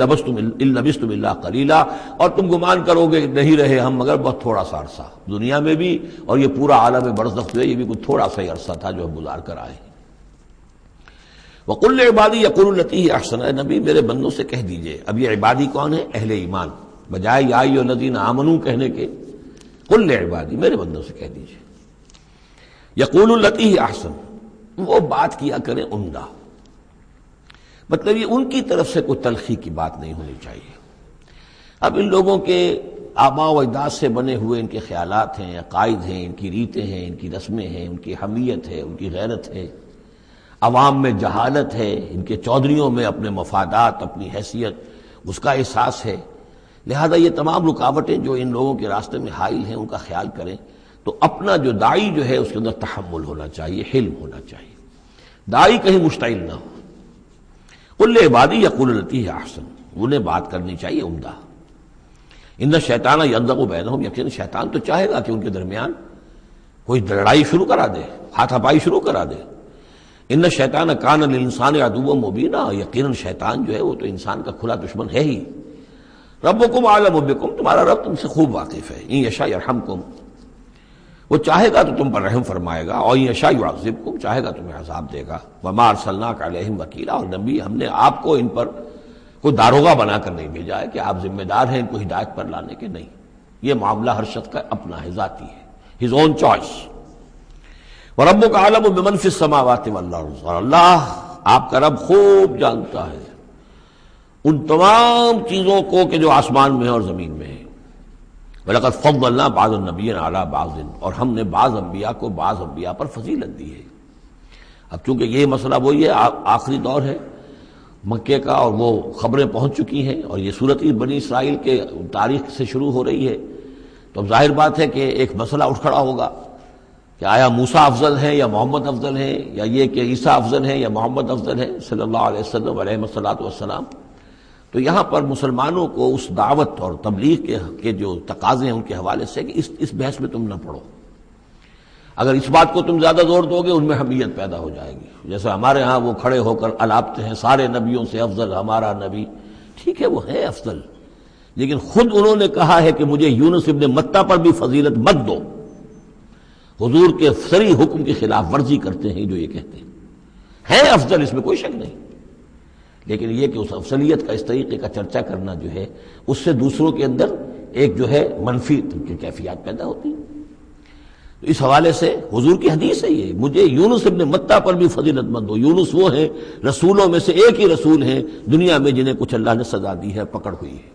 لبثتم الا قلیلا، اور تم گمان کرو گے نہیں رہے ہم مگر بہت تھوڑا سا عرصہ دنیا میں بھی، اور یہ پورا عالم برزخ جو ہے یہ بھی کوئی تھوڑا سا ہی عرصہ تھا جو ہم گزار کر آئے ہیں۔ وَقُلْ لِعِبَادِي يَقُولُوا الَّتِي هِيَ أَحْسَنُ، اے نبی میرے بندوں سے کہہ دیجئے، اب یہ عبادی کون ہے؟ اہل ایمان، بجائے یا ایھا الذین آمنوا کہنے کے قُلْ لِعِبَادِي، میرے بندوں سے کہہ دیجئے، یقول التی ہی احسن، وہ بات کیا کریں عمدہ، مطلب یہ ان کی طرف سے کوئی تلخی کی بات نہیں ہونی چاہیے۔ اب ان لوگوں کے آباء و اجداد سے بنے ہوئے ان کے خیالات ہیں، عقائد ہیں، ان کی ریتیں ہیں، ان کی رسمیں ہیں، ان کی حمیت ہے، ان کی غیرت ہے، عوام میں جہالت ہے، ان کے چودھریوں میں اپنے مفادات، اپنی حیثیت، اس کا احساس ہے۔ لہذا یہ تمام رکاوٹیں جو ان لوگوں کے راستے میں حائل ہیں ان کا خیال کریں تو اپنا جو داعی جو ہے اس کے اندر تحمل ہونا چاہیے، حلم ہونا چاہیے، داعی کہیں مشتعل نہ ہو۔ قل لعبادی یقولوا التی ہی احسن، انہیں بات کرنی چاہیے عمدہ۔ ان الشیطان ینزغ بینہم، یقین شیطان تو چاہے گا کہ ان کے درمیان کوئی لڑائی شروع کرا دے، ہاتھا پائی شروع کرا دے۔ ان الشیطان کان للانسان عدوا مبینا، یقیناً شیطان جو ہے وہ تو انسان کا کھلا دشمن ہے ہی۔ ربکم اعلم بکم، تمہارا رب تم سے خوب واقف ہے۔ ان یشاء یرحمکم، وہ چاہے گا تو تم پر رحم فرمائے گا، اور ان یشاء یعذبکم، چاہے گا تمہیں عذاب دے گا۔ وما ارسلناک علیہم وکیلا، اور نبی ہم نے آپ کو ان پر کوئی داروغہ بنا کر نہیں بھیجا ہے کہ آپ ذمہ دار ہیں ان کو ہدایت پر لانے کے، نہیں۔ یہ معاملہ ہر شخص کا اپنا ہے، ذاتی ہے، ہز اون چوائس۔ وَرَبُّكَ أَعْلَمُ بِمَنْ فِي السَّمَاوَاتِ وَالْأَرْضِ، اور اللہ آپ کا رب خوب جانتا ہے ان تمام چیزوں کو کہ جو آسمان میں ہے اور زمین میں ہے۔ وَلَقَدْ فَضَّلْنَا بَعْضَ النَّبِيِّينَ عَلَىٰ بَعْضٍ، اور ہم نے بعض انبیاء کو بعض انبیاء پر فضیلت دی ہے۔ اب چونکہ یہ مسئلہ وہی ہے، آخری دور ہے مکے کا، اور وہ خبریں پہنچ چکی ہیں، اور یہ صورت بنی اسرائیل کے تاریخ سے شروع ہو رہی ہے، تو اب ظاہر بات ہے کہ ایک مسئلہ اٹھ کھڑا ہوگا کہ آیا موسیٰ افضل ہیں یا محمد افضل ہیں، یا یہ کہ عیسیٰ افضل ہیں یا محمد افضل ہیں صلی اللہ علیہ وسلم علیہ الصلوۃ والسلام۔ تو یہاں پر مسلمانوں کو اس دعوت اور تبلیغ کے جو تقاضے ہیں ان کے حوالے سے کہ اس بحث میں تم نہ پڑو۔ اگر اس بات کو تم زیادہ زور دو گے ان میں حمیت پیدا ہو جائے گی، جیسے ہمارے ہاں وہ کھڑے ہو کر الاپتے ہیں سارے نبیوں سے افضل ہمارا نبی۔ ٹھیک ہے، وہ ہے افضل، لیکن خود انہوں نے کہا ہے کہ مجھے یونس ابن متہ پر بھی فضیلت مت دو۔ حضور کے صریح حکم کی خلاف ورزی کرتے ہیں جو یہ کہتے ہیں افضل، اس میں کوئی شک نہیں، لیکن یہ کہ اس افضلیت کا اس طریقے کا چرچا کرنا جو ہے اس سے دوسروں کے اندر ایک جو ہے منفی کیفیات پیدا ہوتی ہیں۔ تو اس حوالے سے حضور کی حدیث ہے یہ، مجھے یونس ابن متہ پر بھی فضیلت مت دو۔ یونس وہ ہیں رسولوں میں سے ایک ہی رسول ہیں دنیا میں جنہیں کچھ اللہ نے سزا دی ہے، پکڑ ہوئی ہے،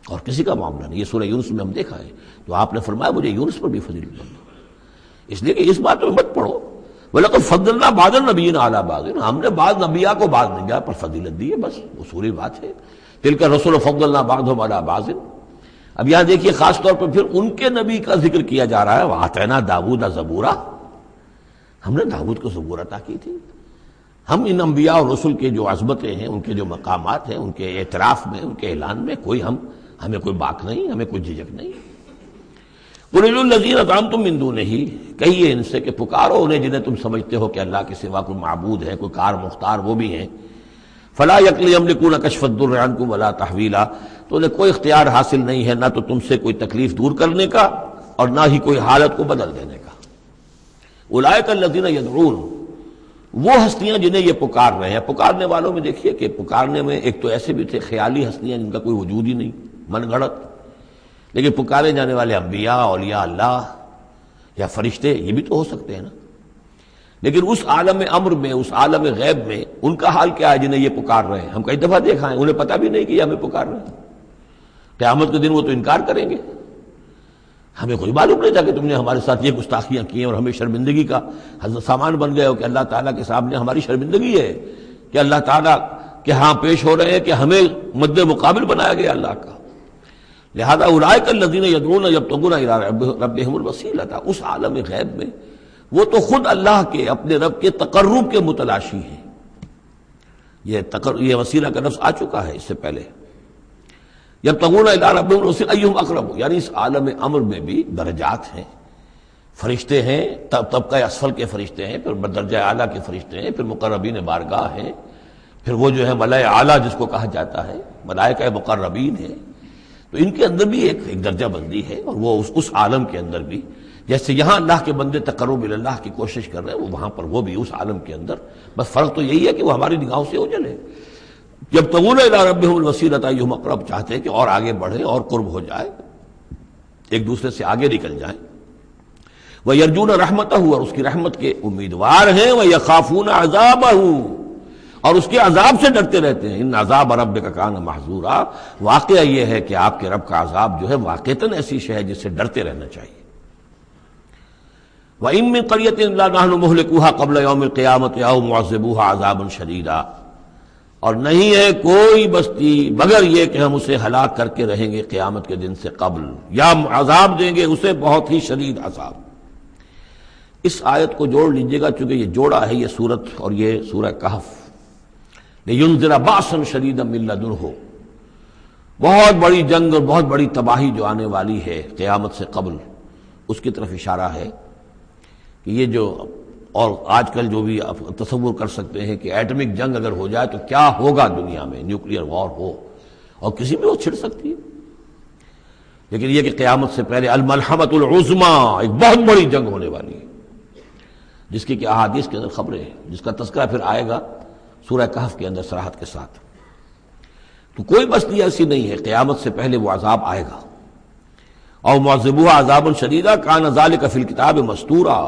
اور کسی کا معاملہ نہیں۔ یہ سورہ یونس میں ہم دیکھا ہے، تو آپ نے فرمایا مجھے یونس پر بھی فضیلت مت دو، اس لیے کہ اس بات میں مت پڑھو۔ وَلَقَدْ فَضَّلْنَا بَعْضَ النَّبِيِّينَ عَلَىٰ بَعْضٍ، ہم نے بعض نبیاء کو بعض نبیاء پر فضیلت دی ہے، بس اصولی بات ہے۔ تِلْكَ الرُّسُلُ فَضَّلْنَا بَعْضَهُمْ عَلَىٰ بَعْضٍ۔ اب یہاں دیکھیے خاص طور پر پھر ان کے نبی کا ذکر کیا جا رہا ہے، وَآتَيْنَا دَاوُودَ زَبُورًا، ہم نے داؤد کو زبور عطا کی تھی۔ ہم ان انبیاء اور رسل کے جو عظمتیں ہیں، ان کے جو مقامات ہیں، ان کے اعتراف میں، ان کے اعلان میں ہمیں کوئی باک نہیں، ہمیں کوئی جھجک نہیں۔ قُلِ ادْعُوا الَّذِينَ زَعَمْتُم مِّن دُونِهِ، کہیے ان سے کہ پکارو انہیں جنہیں تم سمجھتے ہو کہ اللہ کے سوا کوئی معبود ہے، کوئی کار مختار وہ بھی ہیں۔ فَلَا يَمْلِكُونَ كَشْفَ الضُّرِّ عَنكُمْ وَلَا تَحْوِيلًا، تو انہیں کوئی اختیار حاصل نہیں ہے نہ تو تم سے کوئی تکلیف دور کرنے کا اور نہ ہی کوئی حالت کو بدل دینے کا۔ اولئک الذین یدعون، وہ ہستیاں جنہیں یہ پکار رہے ہیں۔ پکارنے والوں میں دیکھیے کہ پکارنے میں ایک تو ایسے بھی تھے خیالی ہستیاں جن کا کوئی وجود ہی نہیں، من گھڑت، لیکن پکارے جانے والے انبیاء، اولیاء اللہ یا فرشتے یہ بھی تو ہو سکتے ہیں نا۔ لیکن اس عالم امر میں، اس عالم غیب میں ان کا حال کیا ہے جنہیں یہ پکار رہے ہیں؟ ہم کئی دفعہ دیکھا ہے انہیں پتہ بھی نہیں کہ یہ ہمیں پکار رہے ہیں۔ قیامت کے دن وہ تو انکار کریں گے، ہمیں کوئی معلوم نہیں تھا کہ تم نے ہمارے ساتھ یہ گستاخیاں کی ہیں اور ہمیں شرمندگی کا سامان بن گئے ہو کہ اللہ تعالیٰ کے سامنے ہماری شرمندگی ہے کہ اللہ تعالیٰ کے ہاں پیش ہو رہے ہیں کہ ہمیں مد مقابل بنایا گیا اللہ کا۔ لہذا اولئک الذین یدعون یبتغون الی ربہم الوسیلۃ، اس عالم غیب میں وہ تو خود اللہ کے، اپنے رب کے تقرب کے متلاشی ہیں۔ یہ وسیلہ کا لفظ آ چکا ہے اس سے پہلے۔ یبتغون الی ربہم الوسیلۃ ایہم اقرب، یعنی اس عالم امر میں بھی درجات ہیں، فرشتے ہیں، طبقہ اسفل کے فرشتے ہیں، پھر درجہ اعلیٰ کے فرشتے ہیں، پھر مقربین بارگاہ ہیں، پھر وہ جو ہے ملائے اعلیٰ جس کو کہا جاتا ہے، ملائکہ مقربین ہیں۔ تو ان کے اندر بھی ایک درجہ بندی ہے، اور وہ اس عالم کے اندر بھی جیسے یہاں اللہ کے بندے تقرب اللہ کی کوشش کر رہے ہیں، وہ وہاں پر وہ بھی اس عالم کے اندر، بس فرق تو یہی ہے کہ وہ ہماری نگاہوں سے اوجھل ہے۔ یبتغون الی ربہم الوسیلۃ ایہم اقرب، چاہتے ہیں کہ اور آگے بڑھیں اور قرب ہو جائے، ایک دوسرے سے آگے نکل جائیں۔ وَيَرْجُونَ رَحْمَتَهُ، اور اس کی رحمت کے امیدوار ہیں۔ وَيَخَافُونَ عَذَابَهُ، اور اس کے عذاب سے ڈرتے رہتے ہیں. ان عذاب ربک کان محذورا، واقعہ یہ ہے کہ آپ کے رب کا عذاب جو ہے واقعتاً ایسی شے ہے جس سے ڈرتے رہنا چاہیے. وَإِن مِّن قَرْيَةٍ إِلَّا نَحْنُ مُهْلِكُوهَا قَبْلَ يَوْمِ الْقِيَامَةِ أَوْ مُعَذِّبُوهَا عَذَابًا شَدِيدًا، اور نہیں ہے کوئی بستی مگر یہ کہ ہم اسے ہلاک کر کے رہیں گے قیامت کے دن سے قبل، یا عذاب دیں گے اسے بہت ہی شدید عذاب. اس آیت کو جوڑ لیجئے گا، چونکہ یہ جوڑا ہے یہ سورت اور یہ سورہ کہف. لِيُنذِرَ بَأْسًا شَدِيدًا مِّن لَّدُنْهُ، بہت بڑی جنگ اور بہت بڑی تباہی جو آنے والی ہے قیامت سے قبل، اس کی طرف اشارہ ہے کہ یہ جو، اور آج کل جو بھی آپ تصور کر سکتے ہیں کہ ایٹمک جنگ اگر ہو جائے تو کیا ہوگا دنیا میں، نیوکلیئر وار ہو اور کسی میں وہ چھڑ سکتی ہے. لیکن یہ کہ قیامت سے پہلے الملحمۃ العظمیٰ، ایک بہت بڑی جنگ ہونے والی ہے جس کی کہ احادیث کے اندر خبریں ہیں، جس کا تذکرہ پھر آئے گا سورہ کہف کے اندر صراحت کے ساتھ. تو کوئی بستی ایسی نہیں ہے، قیامت سے پہلے وہ عذاب آئے گا. اور معذبوها عذابا شدیدا کان ذلک فی الکتاب مستورا،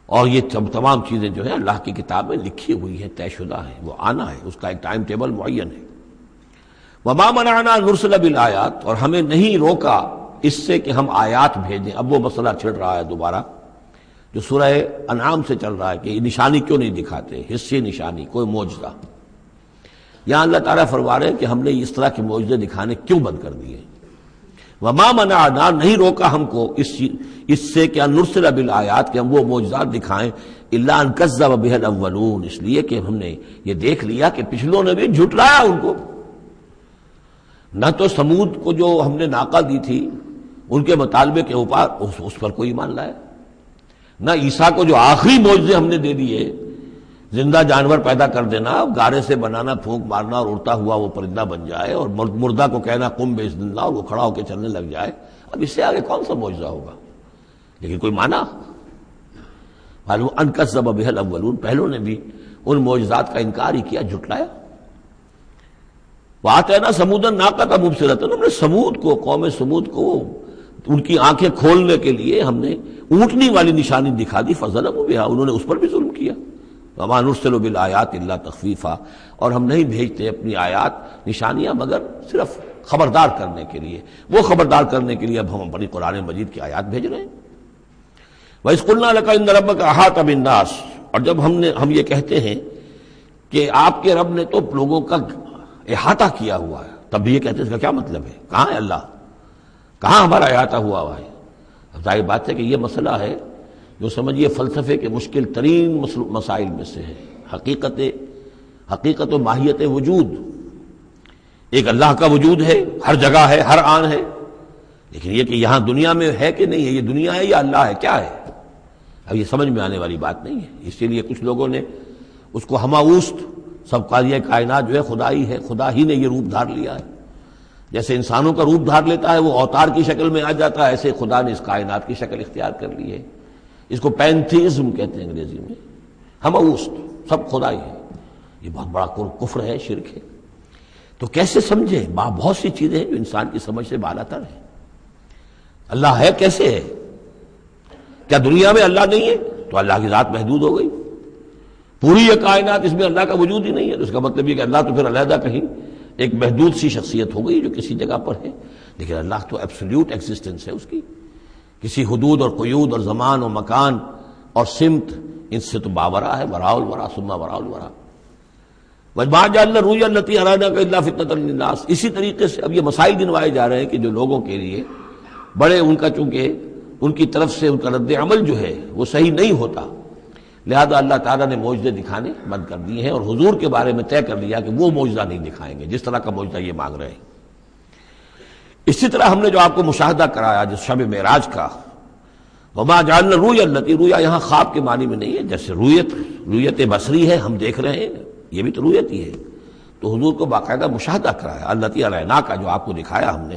اور یہ تمام چیزیں جو ہیں اللہ کی کتاب میں لکھی ہوئی ہیں، طے شدہ ہیں، وہ آنا ہے، اس کا ایک ٹائم ٹیبل معین ہے. وما منعنا ان نرسل بالآیات، اور ہمیں نہیں روکا اس سے کہ ہم آیات بھیجیں. اب وہ مسئلہ چھڑ رہا ہے دوبارہ جو سورہ انعام سے چل رہا ہے کہ یہ نشانی کیوں نہیں دکھاتے، حصے نشانی، کوئی معجزہ. یہاں اللہ تعالیٰ فرما رہے ہیں کہ ہم نے اس طرح کے معجزے دکھانے کیوں بند کر دیے. وما منعنا، نہیں روکا ہم کو اس سے کہ ان نرسل بالآیات، کہ ہم وہ معجزات دکھائیں، الا ان کذب بها الاولون، اس لیے کہ ہم نے یہ دیکھ لیا کہ پچھلوں نے بھی جھٹلایا ان کو. نہ تو سمود کو جو ہم نے ناقہ دی تھی ان کے مطالبے کے اوپر اس پر کوئی ایمان لایا، نہ عیسیٰ کو جو آخری معجزے ہم نے دے دیے، زندہ جانور پیدا کر دینا، گارے سے بنانا، پھونک مارنا اور اڑتا ہوا وہ پرندہ بن جائے، اور مردہ کو کہنا قم باذن اللہ اور وہ کھڑا ہو کے چلنے لگ جائے. اب اس سے آگے کون سا معجزہ ہوگا؟ لیکن کوئی مانا معلوم ان کذب بها الاولون، پہلوں نے بھی ان معجزات کا انکار ہی کیا، جھٹلایا. وآتینا ثمود الناقۃ مبصرۃ، ہم نے سمود کو، قوم سمود کو ان کی آنکھیں کھولنے کے لیے ہم نے اونٹنی والی نشانی دکھا دی، فظلموا بها، انہوں نے اس پر بھی ظلم کیا. وما نرسل بالآیات الا تخفیفا، اور ہم نہیں بھیجتے اپنی آیات نشانیاں مگر صرف خبردار کرنے کے لیے. وہ خبردار کرنے کے لیے اب ہم اپنی قرآن مجید کی آیات بھیج رہے ہیں. وَإِذْ قُلْنَا لَكَ إِنَّ رَبَّكَ أَحَاطَ بِالنَّاسِ، اور جب ہم یہ کہتے ہیں کہ آپ کے رب نے تو لوگوں کا احاطہ کیا ہوا ہے، تب بھی یہ کہتے ہیں اس کا کیا مطلب ہے؟ کہاں ہے اللہ؟ کہاں ہمارا احاطہ ہوا ہوا ہے؟ اب ظاہر بات ہے کہ یہ مسئلہ ہے جو سمجھیے فلسفے کے مشکل ترین مسائل میں سے ہے. حقیقت و ماہیت وجود. ایک اللہ کا وجود ہے، ہر جگہ ہے، ہر آن ہے، لیکن یہ کہ یہاں دنیا میں ہے کہ نہیں ہے، یہ دنیا ہے یا اللہ ہے، کیا ہے؟ اب یہ سمجھ میں آنے والی بات نہیں ہے. اسی لیے کچھ لوگوں نے اس کو ہماوست، سب قاضیہ کائنات جو ہے خدائی ہے، خدا ہی نے یہ روپ دھار لیا ہے. جیسے انسانوں کا روپ دھار لیتا ہے، وہ اوتار کی شکل میں آ جاتا ہے، ایسے خدا نے اس کائنات کی شکل اختیار کر لی ہے. اس کو پینتھیزم کہتے ہیں انگریزی میں، ہماوست، سب خدائی ہے. یہ بہت بڑا کفر ہے، شرک ہے. تو کیسے سمجھیں؟ بہت سی چیزیں ہیں جو انسان کی سمجھ سے بالا تر ہیں. اللہ ہے کیسے ہے؟ کیا دنیا میں اللہ نہیں ہے تو اللہ کی ذات محدود ہو گئی؟ پوری یہ کائنات اس میں اللہ کا وجود ہی نہیں ہے تو اس کا مطلب یہ کہ اللہ تو پھر علیحدہ کہیں ایک محدود سی شخصیت ہو گئی جو کسی جگہ پر ہے. لیکن اللہ تو ایبسلیوٹ ایگزسٹنس ہے اس کی، کسی حدود اور قیود اور زمان و مکان اور سمت ان سے تو باورا ہے. وراء الورا ثم وراء الورا. وما جعلنا الرؤيا التي أريناك إلا فتنة للناس. اسی طریقے سے اب یہ مسائل گنوائے جا رہے ہیں کہ جو لوگوں کے لیے بڑے ان کا، چونکہ ان کی طرف سے ان کا رد عمل جو ہے وہ صحیح نہیں ہوتا، لہذا اللہ تعالیٰ نے معجزے دکھانے بند کر دیے ہیں اور حضور کے بارے میں طے کر لیا کہ وہ معجزہ نہیں دکھائیں گے جس طرح کا معجزہ یہ مانگ رہے ہیں. اسی طرح ہم نے جو آپ کو مشاہدہ کرایا جس شب معراج کا، وما جعلنا الرؤيا التي، رؤیا یہاں خواب کے معنی میں نہیں ہے، جیسے رؤیت بصری ہے، ہم دیکھ رہے ہیں، یہ بھی تو رؤیت ہی ہے. تو حضور کو باقاعدہ مشاہدہ کرایا، التي اریناک کا جو آپ کو دکھایا ہم نے،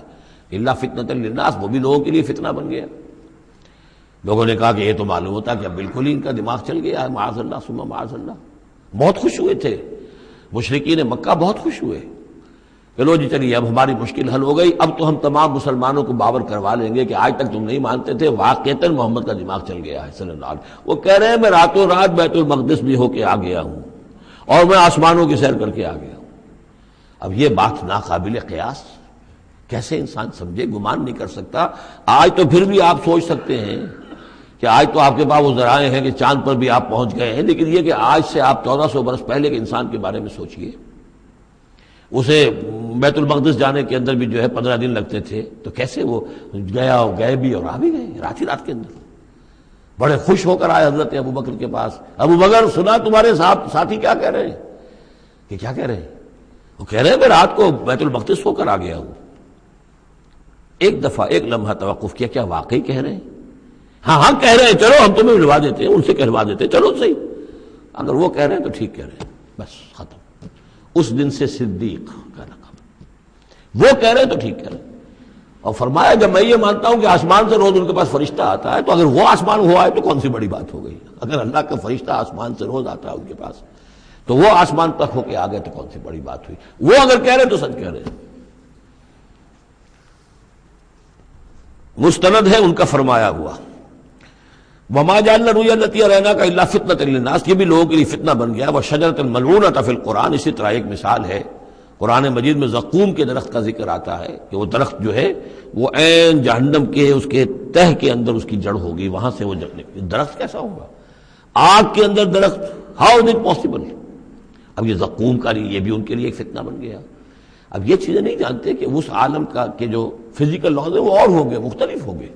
الا فتنۃ للناس، وہ بھی لوگوں کے لیے فتنہ بن گیا. لوگوں نے کہا کہ یہ تو معلوم ہوتا کہ اب بالکل ہی ان کا دماغ چل گیا ہے، معاذ اللہ ثم معاذ اللہ. بہت خوش ہوئے تھے مشرکین مکہ، بہت خوش ہوئے. چلو جی چلیے اب ہماری مشکل حل ہو گئی، اب تو ہم تمام مسلمانوں کو باور کروا لیں گے کہ آج تک تم نہیں مانتے تھے، واقعتاً محمد کا دماغ چل گیا ہے صلی اللہ علیہ وسلم. وہ کہہ رہے ہیں میں راتوں رات بیت المقدس بھی ہو کے آ گیا ہوں اور میں آسمانوں کی سیر کر کے آ گیا ہوں۔ اب یہ بات ناقابل قیاس، کیسے انسان سمجھے، گمان نہیں کر سکتا۔ آج تو پھر بھی آپ سوچ سکتے ہیں کہ آج تو آپ کے پاس وہ ذرائع ہیں کہ چاند پر بھی آپ پہنچ گئے ہیں، لیکن یہ کہ آج سے آپ 1400 برس پہلے کے انسان کے بارے میں سوچئے، اسے بیت المقدس جانے کے اندر بھی جو ہے 15 دن لگتے تھے، تو کیسے وہ گیا اور گئے بھی اور آ بھی گئے رات ہی رات کے اندر۔ بڑے خوش ہو کر آئے حضرت ابو بکر کے پاس، ابو بکر سنا تمہارے ساتھی کیا کہہ رہے ہیں؟ کہ کیا کہہ رہے ہیں؟ وہ کہہ رہے ہیں میں رات کو بیت المقدس ہو کر آ گیا ہوں۔ ایک دفعہ ایک لمحہ توقف کیا، کیا واقعی کہہ رہے ہیں؟ ہاں ہاں کہہ رہے ہیں، چلو ہم تمہیں ملوا دیتے ہیں، ان سے کہلوا دیتے ہیں، چلو صحیح، اگر وہ کہہ رہے ہیں تو ٹھیک کہہ رہے ہیں، بس ختم۔ اس دن سے صدیق کا لقب، وہ کہہ رہے ہیں تو ٹھیک کہہ رہے ہیں۔ اور فرمایا جب میں یہ مانتا ہوں کہ آسمان سے روز ان کے پاس فرشتہ آتا ہے، تو اگر وہ آسمان ہوا ہے تو کون سی بڑی بات ہو گئی؟ اگر اللہ کا فرشتہ آسمان سے روز آتا ہے ان کے پاس، تو وہ آسمان تک ہو کے آ گئے تو کون سی بڑی بات ہوئی؟ وہ اگر کہہ رہے تو سچ کہہ رہے ہیں۔ مستند ہے ان کا فرمایا ہوا، وما جعلنا الرؤيا التي اريناك الا فتنة للناس، یہ بھی لوگوں کے لیے فتنہ بن گیا۔ وشجرة ملعونة فی القرآن، اسی طرح ایک مثال ہے قرآن مجید میں زقوم کے درخت کا ذکر آتا ہے کہ وہ درخت جو ہے وہ عین جہنم کے اس کے تہ کے اندر اس کی جڑ ہوگی، وہاں سے وہ درخت کیسا ہوگا؟ آگ کے اندر درخت، ہاؤ از اٹ پاسبل؟ اب یہ زقوم کا یہ بھی ان کے لیے ایک فتنہ بن گیا۔ اب یہ چیزیں نہیں جانتے کہ اس عالم کا کہ جو فزیکل لاز ہے وہ اور ہو گئے، مختلف ہو گئے،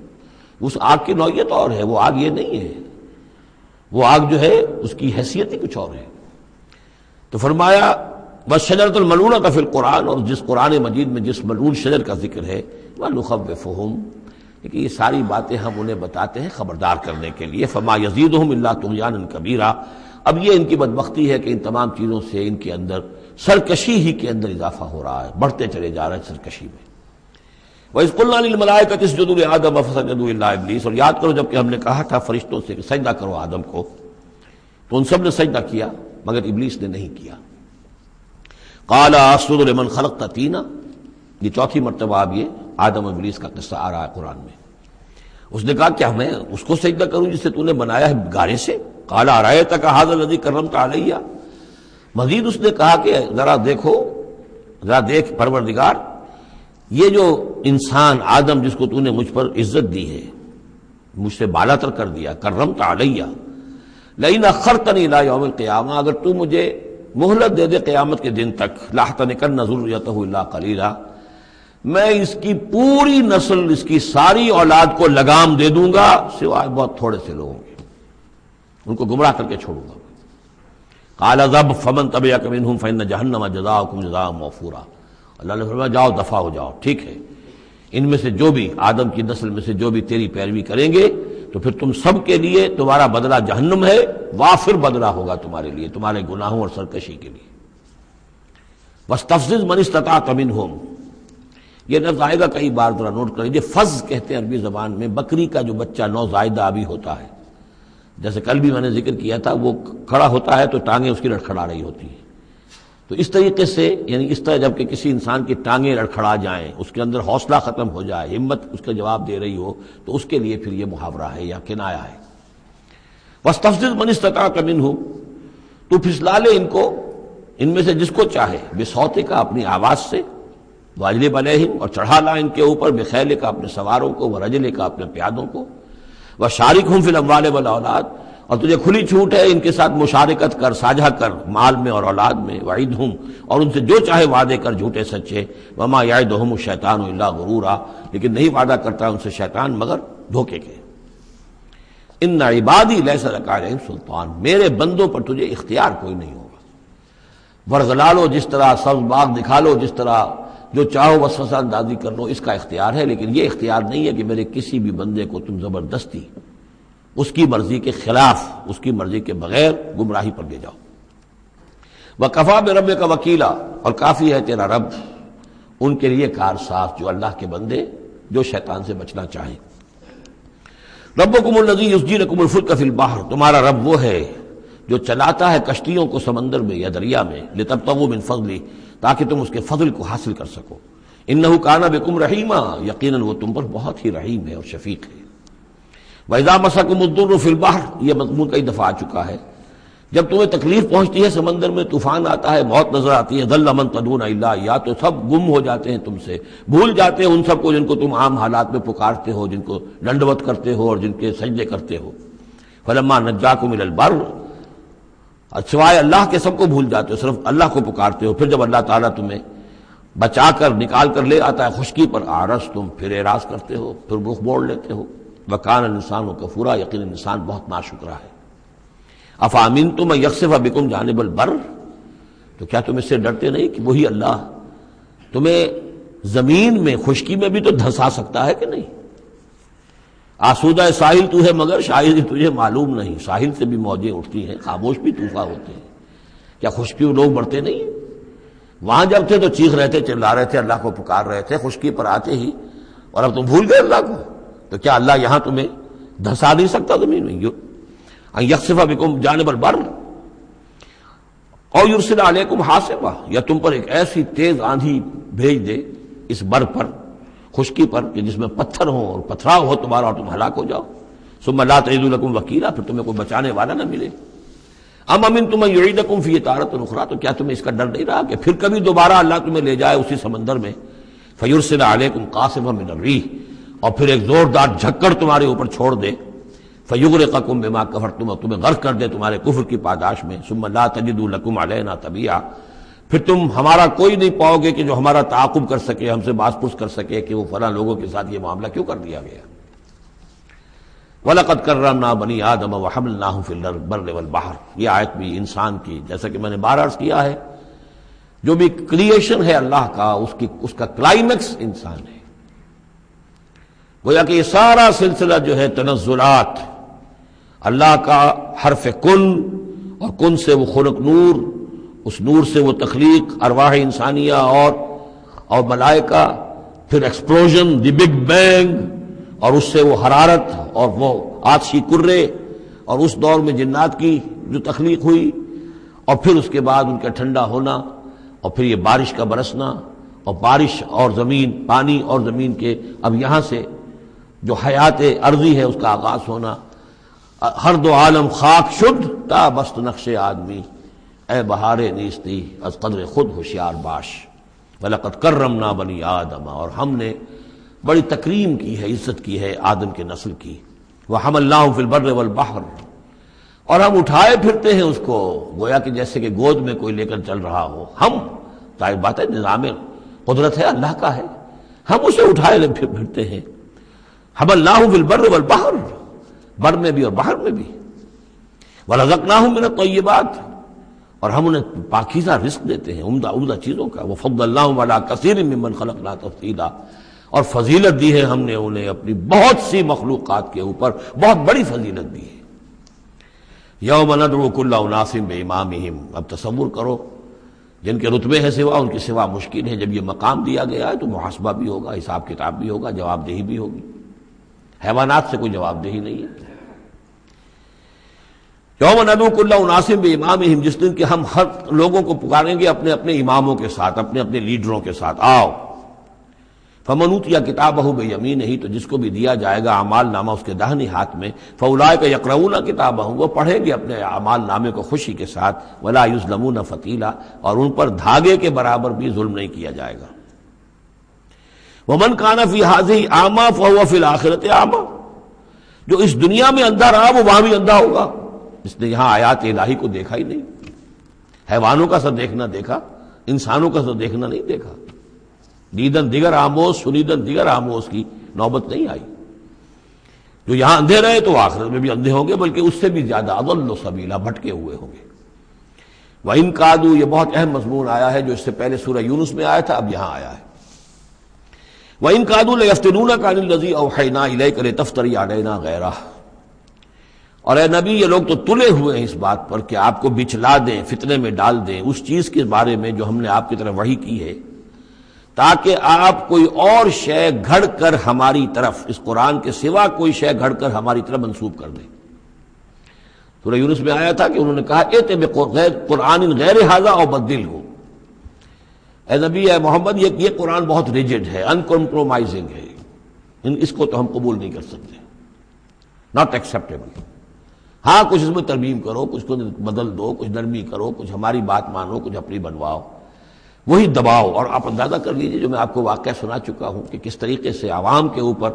اس آگ کی نوعیت اور ہے، وہ آگ یہ نہیں ہے، وہ آگ جو ہے اس کی حیثیت ہی کچھ اور ہے۔ تو فرمایا بس شجرۃ الملعونۃ فی القرآن، اور جس قرآن مجید میں جس ملعون شجر کا ذکر ہے، وَنُخَوِّفُهُمْ، کہ یہ ساری باتیں ہم انہیں بتاتے ہیں خبردار کرنے کے لیے۔ فما یزیدہم الا طغیانا کبیرا، اب یہ ان کی بدبختی ہے کہ ان تمام چیزوں سے ان کے اندر سرکشی ہی کے اندر اضافہ ہو رہا ہے، بڑھتے چلے جا رہے ہیں سرکشی میں۔ وَإِذْ قُلْنَا لِلْمَلَائِكَةِ اسْجُدُوا لِآدَمَ فَسَجَدُوا إِلَّا إِبْلِيسَ، اور یاد کرو جب کہ ہم نے کہا تھا فرشتوں سے کہ سجدہ کرو آدم کو، تو ان سب نے سجدہ کیا مگر ابلیس نے نہیں کیا۔ قَالَ أَسْجُدُ لِمَنْ خَلَقْتَ طِينًا، یہ چوتھی مرتبہ اب یہ آدم و ابلیس کا قصہ آ رہا ہے قرآن میں۔ اس نے کہا کیا میں اس کو سجدہ کروں جسے تو نے بنایا ہے گارے سے؟ قَالَ أَرَأَيْتَكَ هَذَا الَّذِي كَرَّمْتَ عَلَيَّ، مزید اس نے کہا کہ ذرا دیکھو، ذرا دیکھ پروردگار، یہ جو انسان آدم جس کو تو نے مجھ پر عزت دی ہے، مجھ سے بالا تر کر دیا، کرمت علیہ، لئن اخرتنی الی یوم القیامہ، اگر تو مجھے مہلت دے دے قیامت کے دن تک، لاحتنکن ذریتہ الا قلیلا، میں اس کی پوری نسل، اس کی ساری اولاد کو لگام دے دوں گا سوائے بہت تھوڑے سے لوگوں کے، ان کو گمراہ کر کے چھوڑوں گا۔ قال اذهب فمن تبعك منهم فإن جہنم جزاؤكم جزاء موفورا، اللہ نے فرمایا جاؤ دفع ہو جاؤ، ٹھیک ہے، ان میں سے جو بھی آدم کی نسل میں سے جو بھی تیری پیروی کریں گے تو پھر تم سب کے لیے تمہارا بدلہ جہنم ہے، وافر بدلہ ہوگا تمہارے لیے، تمہارے گناہوں اور سرکشی کے لیے۔ واستفزز من استطعت منهم، یہ لفظ آئے گا کئی بار، ذرا نوٹ کر لیجیے۔ فز کہتے ہیں عربی زبان میں بکری کا جو بچہ نوزائیدہ ابھی ہوتا ہے، جیسے کل بھی میں نے ذکر کیا تھا، وہ کھڑا ہوتا ہے تو ٹانگیں اس کی لڑکھڑا رہی ہوتی ہیں، تو اس طریقے سے یعنی اس طرح جب کہ کسی انسان کی ٹانگیں لڑکھڑا جائیں، اس کے اندر حوصلہ ختم ہو جائے، ہمت اس کا جواب دے رہی ہو، تو اس کے لیے پھر یہ محاورہ ہے یا کنایا ہے۔ واستفزز من استطعت منهم، تو پھسلا لے ان کو، ان میں سے جس کو چاہے، بصوتک، اپنی آواز سے، واجلب علیہم، اور چڑھا لا ان کے اوپر، بخیلک، اپنے سواروں کو، ورجلک، اپنے پیادوں کو، وشارکہم فی الاموال والاولاد، اور تجھے کھلی چھوٹ ہے ان کے ساتھ مشارکت کر، ساجھا کر مال میں اور اولاد میں، وعدہم، اور ان سے جو چاہے وعدے کر جھوٹے سچے، وما یعدہم الشیطان الا غرورا، لیکن نہیں وعدہ کرتا ان سے شیطان مگر دھوکے کے۔ ان عبادی لیس لک علیہم سلطان، میرے بندوں پر تجھے اختیار کوئی نہیں ہوگا، ورغلا لو جس طرح، سبز باغ دکھا لو جس طرح، جو چاہو وسوسہ اندازی کر لو، اس کا اختیار ہے، لیکن یہ اختیار نہیں ہے کہ میرے کسی بھی بندے کو تم زبردستی اس کی مرضی کے خلاف، اس کی مرضی کے بغیر گمراہی پر لے جاؤ۔ وَكَفَىٰ بِرَبِّكَ وَكِيلًا، اور کافی ہے تیرا رب ان کے لیے کارساز، جو اللہ کے بندے جو شیطان سے بچنا چاہیں۔ ربکم الذی یسجی لکم الفلک فی البحر، تمہارا رب وہ ہے جو چلاتا ہے کشتیوں کو سمندر میں یا دریا میں، لتبتغوا من فضلہ، تاکہ تم اس کے فضل کو حاصل کر سکو۔ انہ کان بکم رحیما، یقیناً وہ تم پر بہت ہی رحیم ہے اور شفیق ہے۔ وَإِذَا مَسَكُمُ الضُّرُّ فِي الْبَحْرِ، یہ مضمون کئی دفعہ آ چکا ہے جب تمہیں تکلیف پہنچتی ہے سمندر میں، طوفان آتا ہے، موت نظر آتی ہے، ضل من تدعون الا اياه، تو سب گم ہو جاتے ہیں تم سے، بھول جاتے ہیں ان سب کو جن کو تم عام حالات میں پکارتے ہو، جن کو ڈنڈوت کرتے ہو اور جن کے سجدے کرتے ہو۔ فلما نجاکم الى البر، سوائے اللہ کے سب کو بھول جاتے ہو، صرف اللہ کو پکارتے ہو۔ پھر جب اللہ تعالیٰ تمہیں بچا کر نکال کر لے آتا ہے خشکی پر، آرس تم پھر اعراض کرتے ہو، پھر رخ موڑ لیتے ہو۔ وکان الانسان کفورا، یقین انسان بہت ناشکرا ہے۔ افامنتم ان یخسف بکم جانب البر، تو کیا تم اس سے ڈرتے نہیں کہ وہی اللہ تمہیں زمین میں خشکی میں بھی تو دھنسا سکتا ہے کہ نہیں؟ آسودہ ساحل تو ہے مگر شاید ہی تجھے معلوم نہیں، ساحل سے بھی موجیں اٹھتی ہیں، خاموش بھی طوفان ہوتے ہیں، کیا خشکی میں لوگ مرتے نہیں ہیں؟ وہاں جب تھے تو چیخ رہے تھے، چلا رہے تھے، اللہ کو پکار رہے تھے، خشکی پر آتے ہی، اور اب تم بھول گئے اللہ کو، تو کیا اللہ یہاں تمہیں دھنسا نہیں سکتا زمین میں؟ ان یخسف بکم جانب البر اور یرسل علیکم حاصبا، یا تم پر ایک ایسی تیز آندھی بھیج دے اس بر پر، خشکی پر، کہ جس میں پتھر ہوں اور پتھراؤ ہو تمہارا اور تم ہلاک ہو جاؤ۔ ثم لا تجدوا لکم وکیلا، پھر تمہیں کوئی بچانے والا نہ ملے۔ ام امنتم ان یعیدکم فیہ تارۃ اخری، تو کیا تمہیں اس کا ڈر نہیں رہا کہ پھر کبھی دوبارہ اللہ تمہیں لے جائے اسی سمندر میں؟ فیرسل علیکم قاصفا من الریح، اور پھر ایک زوردار جھکڑ تمہارے اوپر چھوڑ دے، فیغرقکم بما کفرتم، اور تمہیں غرق کر دے تمہارے کفر کی پاداش میں۔ ثم لا تجدوا لکم علینا تبیعا، پھر تم ہمارا کوئی نہیں پاؤ گے کہ جو ہمارا تعاقب کر سکے، ہم سے باز پرس کر سکے کہ وہ فلاں لوگوں کے ساتھ یہ معاملہ کیوں کر دیا گیا۔ وَلَقَدْ كَرَّمْنَا بَنِي آدَمَ وَحَمَلْنَاهُمْ فِي الْبَرِّ وَالْبَحْرِ، یہ آیت بھی انسان کی، جیسا کہ میں نے بار عرض کیا ہے، جو بھی کریشن ہے اللہ کا، اس کا کلائمیکس انسان ہے۔ گویا کہ یہ سارا سلسلہ جو ہے تنزلات، اللہ کا حرف کن، اور کن سے وہ خلق نور، اس نور سے وہ تخلیق ارواح انسانیہ اور ملائکہ، پھر ایکسپلوژن، دی بگ بینگ، اور اس سے وہ حرارت اور وہ آتشی کرے، اور اس دور میں جنات کی جو تخلیق ہوئی، اور پھر اس کے بعد ان کا ٹھنڈا ہونا، اور پھر یہ بارش کا برسنا، اور بارش اور زمین، پانی اور زمین کے اب یہاں سے جو حیات ارضی ہے اس کا آغاز ہونا۔ ہر دو عالم خاک شد تا بست نقش آدمی، اے بہار نیستی از قدر خود ہوشیار باش۔ وَلَقَدْ كَرَّمْنَا بَنِي آدَمَ، اور ہم نے بڑی تکریم کی ہے، عزت کی ہے آدم کے نسل کی۔ وَحَمَلْنَاهُ فِي الْبَرِّ وَالْبَحْرِ، اور ہم اٹھائے پھرتے ہیں اس کو، گویا کہ جیسے کہ گود میں کوئی لے کر چل رہا ہو۔ ہم، ظاہر بات ہے نظام قدرت ہے اللہ کا ہے، ہم اسے اٹھائے پھرتے ہیں۔ حَمَلْنَاهُ فِي الْبَرِّ وَالْبَحْرِ، بر میں بھی اور بحر میں بھی۔ وَرَزَقْنَاهُم مِّنَ الطَّيِّبَاتِ، اور ہم انہیں پاکیزہ رزق دیتے ہیں، عمدہ چیزوں کا۔ وَفَضَّلْنَاهُمْ عَلَىٰ كَثِيرٍ مِّمَّنْ خَلَقْنَا تَفْضِيلًا، اور فضیلت دی ہے ہم نے انہیں اپنی بہت سی مخلوقات کے اوپر، بہت بڑی فضیلت دی ہے۔ یوم ندعو کل اناس بامامہم، اب تصور کرو جن کے رتبے ہیں سوا، ان کی سوا مشکل ہے۔ جب یہ مقام دیا گیا ہے تو محاسبہ بھی ہوگا، حساب کتاب بھی ہوگا، جواب دہی بھی ہوگی۔ حیوانات سے کوئی جواب دہی نہیں ہے۔ یوم ندعو کل اناس بامامہم، جس دن کہ ہم ہر لوگوں کو پکاریں گے اپنے اپنے اماموں کے ساتھ، اپنے اپنے لیڈروں کے ساتھ، آؤ۔ فمن اوتی کتابہ بیمینہ، تو جس کو بھی دیا جائے گا اعمال نامہ اس کے داہنے ہاتھ میں، فاولئک یقرؤون کتابہ، وہ پڑھیں گے اپنے اعمال نامے کو خوشی کے ساتھ، ولا یظلمون فتیلا، اور ان پر دھاگے کے برابر بھی ظلم نہیں کیا جائے گا۔ ومن کان فی ہذہ اعمی فہو فی الآخرۃ اعمی، جو اس دنیا میں اندھا رہا وہ وہاں بھی اندھا ہوگا، جس نے یہاں آیات الہی کو دیکھا ہی نہیں، حیوانوں کا سا دیکھنا دیکھا، انسانوں کا سا دیکھنا نہیں دیکھا۔ دیدن دیگر آموز، سنیدن دیگر آموز کی نوبت نہیں آئی۔ جو یہاں اندھے رہے تو آخرت میں بھی اندھے ہوں گے، بلکہ اس سے بھی زیادہ اضل سبیلا، بھٹکے ہوئے ہوں گے۔ وَإِن كَادُوا، یہ بہت اہم مضمون آیا ہے جو اس سے پہلے سورہ یونس میں آیا تھا، اب یہاں آیا ہے۔ وَإِن كَادُوا لَيَفْتِنُونَكَ عَنِ الَّذِي أَوْحَيْنَا إِلَيْكَ لِتَفْتَرِيَ عَلَيْنَا غَيْرَهُ، اور اے نبی یہ لوگ تو تلے ہوئے ہیں اس بات پر کہ آپ کو بچلا دیں، فتنے میں ڈال دیں اس چیز کے بارے میں جو ہم نے آپ کی طرف وحی کی ہے، تاکہ آپ کوئی اور شے گھڑ کر ہماری طرف، اس قرآن کے سوا کوئی شے گھڑ کر ہماری طرف منسوب کر دیں۔ سورہ یونس میں آیا تھا کہ انہوں نے کہا ایت بقرآن غیر ھذا او بدلہ، اے نبی اے محمد یہ قرآن بہت ریجڈ ہے، ان کمپرومائزنگ ہے، اس کو تو ہم قبول نہیں کر سکتے، ناٹ ایکسیپٹیبل۔ ہاں کچھ اس میں ترمیم کرو، کچھ کو بدل دو، کچھ نرمی کرو، کچھ ہماری بات مانو، کچھ اپنی بنواؤ، وہی دباؤ۔ اور آپ اندازہ کر لیجیے جو میں آپ کو واقعہ سنا چکا ہوں کہ کس طریقے سے عوام کے اوپر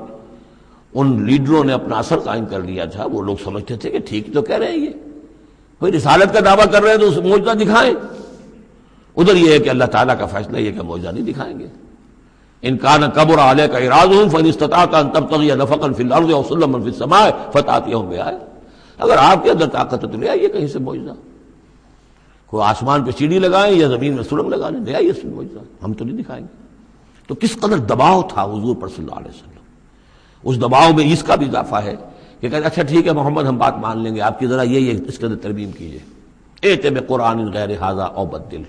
ان لیڈروں نے اپنا اثر قائم کر لیا تھا۔ وہ لوگ سمجھتے تھے کہ ٹھیک تو کہہ رہے ہیں، یہ کوئی رسالت کا دعویٰ کر رہے ہیں تو اس معجزہ دکھائیں۔ ادھر یہ ہے کہ اللہ تعالیٰ کا فیصلہ یہ کہ معجزہ نہیں دکھائیں گے۔ ان کان کبر علیک اعراضهم فان استطعت ان تبتغي نفقا في الارض او سلما في السماء فتاتيهم بآية، اگر آپ کے اندر طاقت ہے تو لے آئیے کہیں سے معجزہ، کوئی آسمان پہ سیڑھی لگائیں یا زمین میں سرنگ لگا لیں، لے آئیے اس معجزہ، ہم تو نہیں دکھائیں گے۔ تو کس قدر دباؤ تھا حضور پر صلی اللہ علیہ وسلم۔ اس دباؤ میں اس کا بھی اضافہ ہے کہ کہتے اچھا ٹھیک ہے محمد ہم بات مان لیں گے، آپ کی ذرا یہ اس کے اندر ترمیم کیجیے، ائت بقرآن غیر ھذا او بدل۔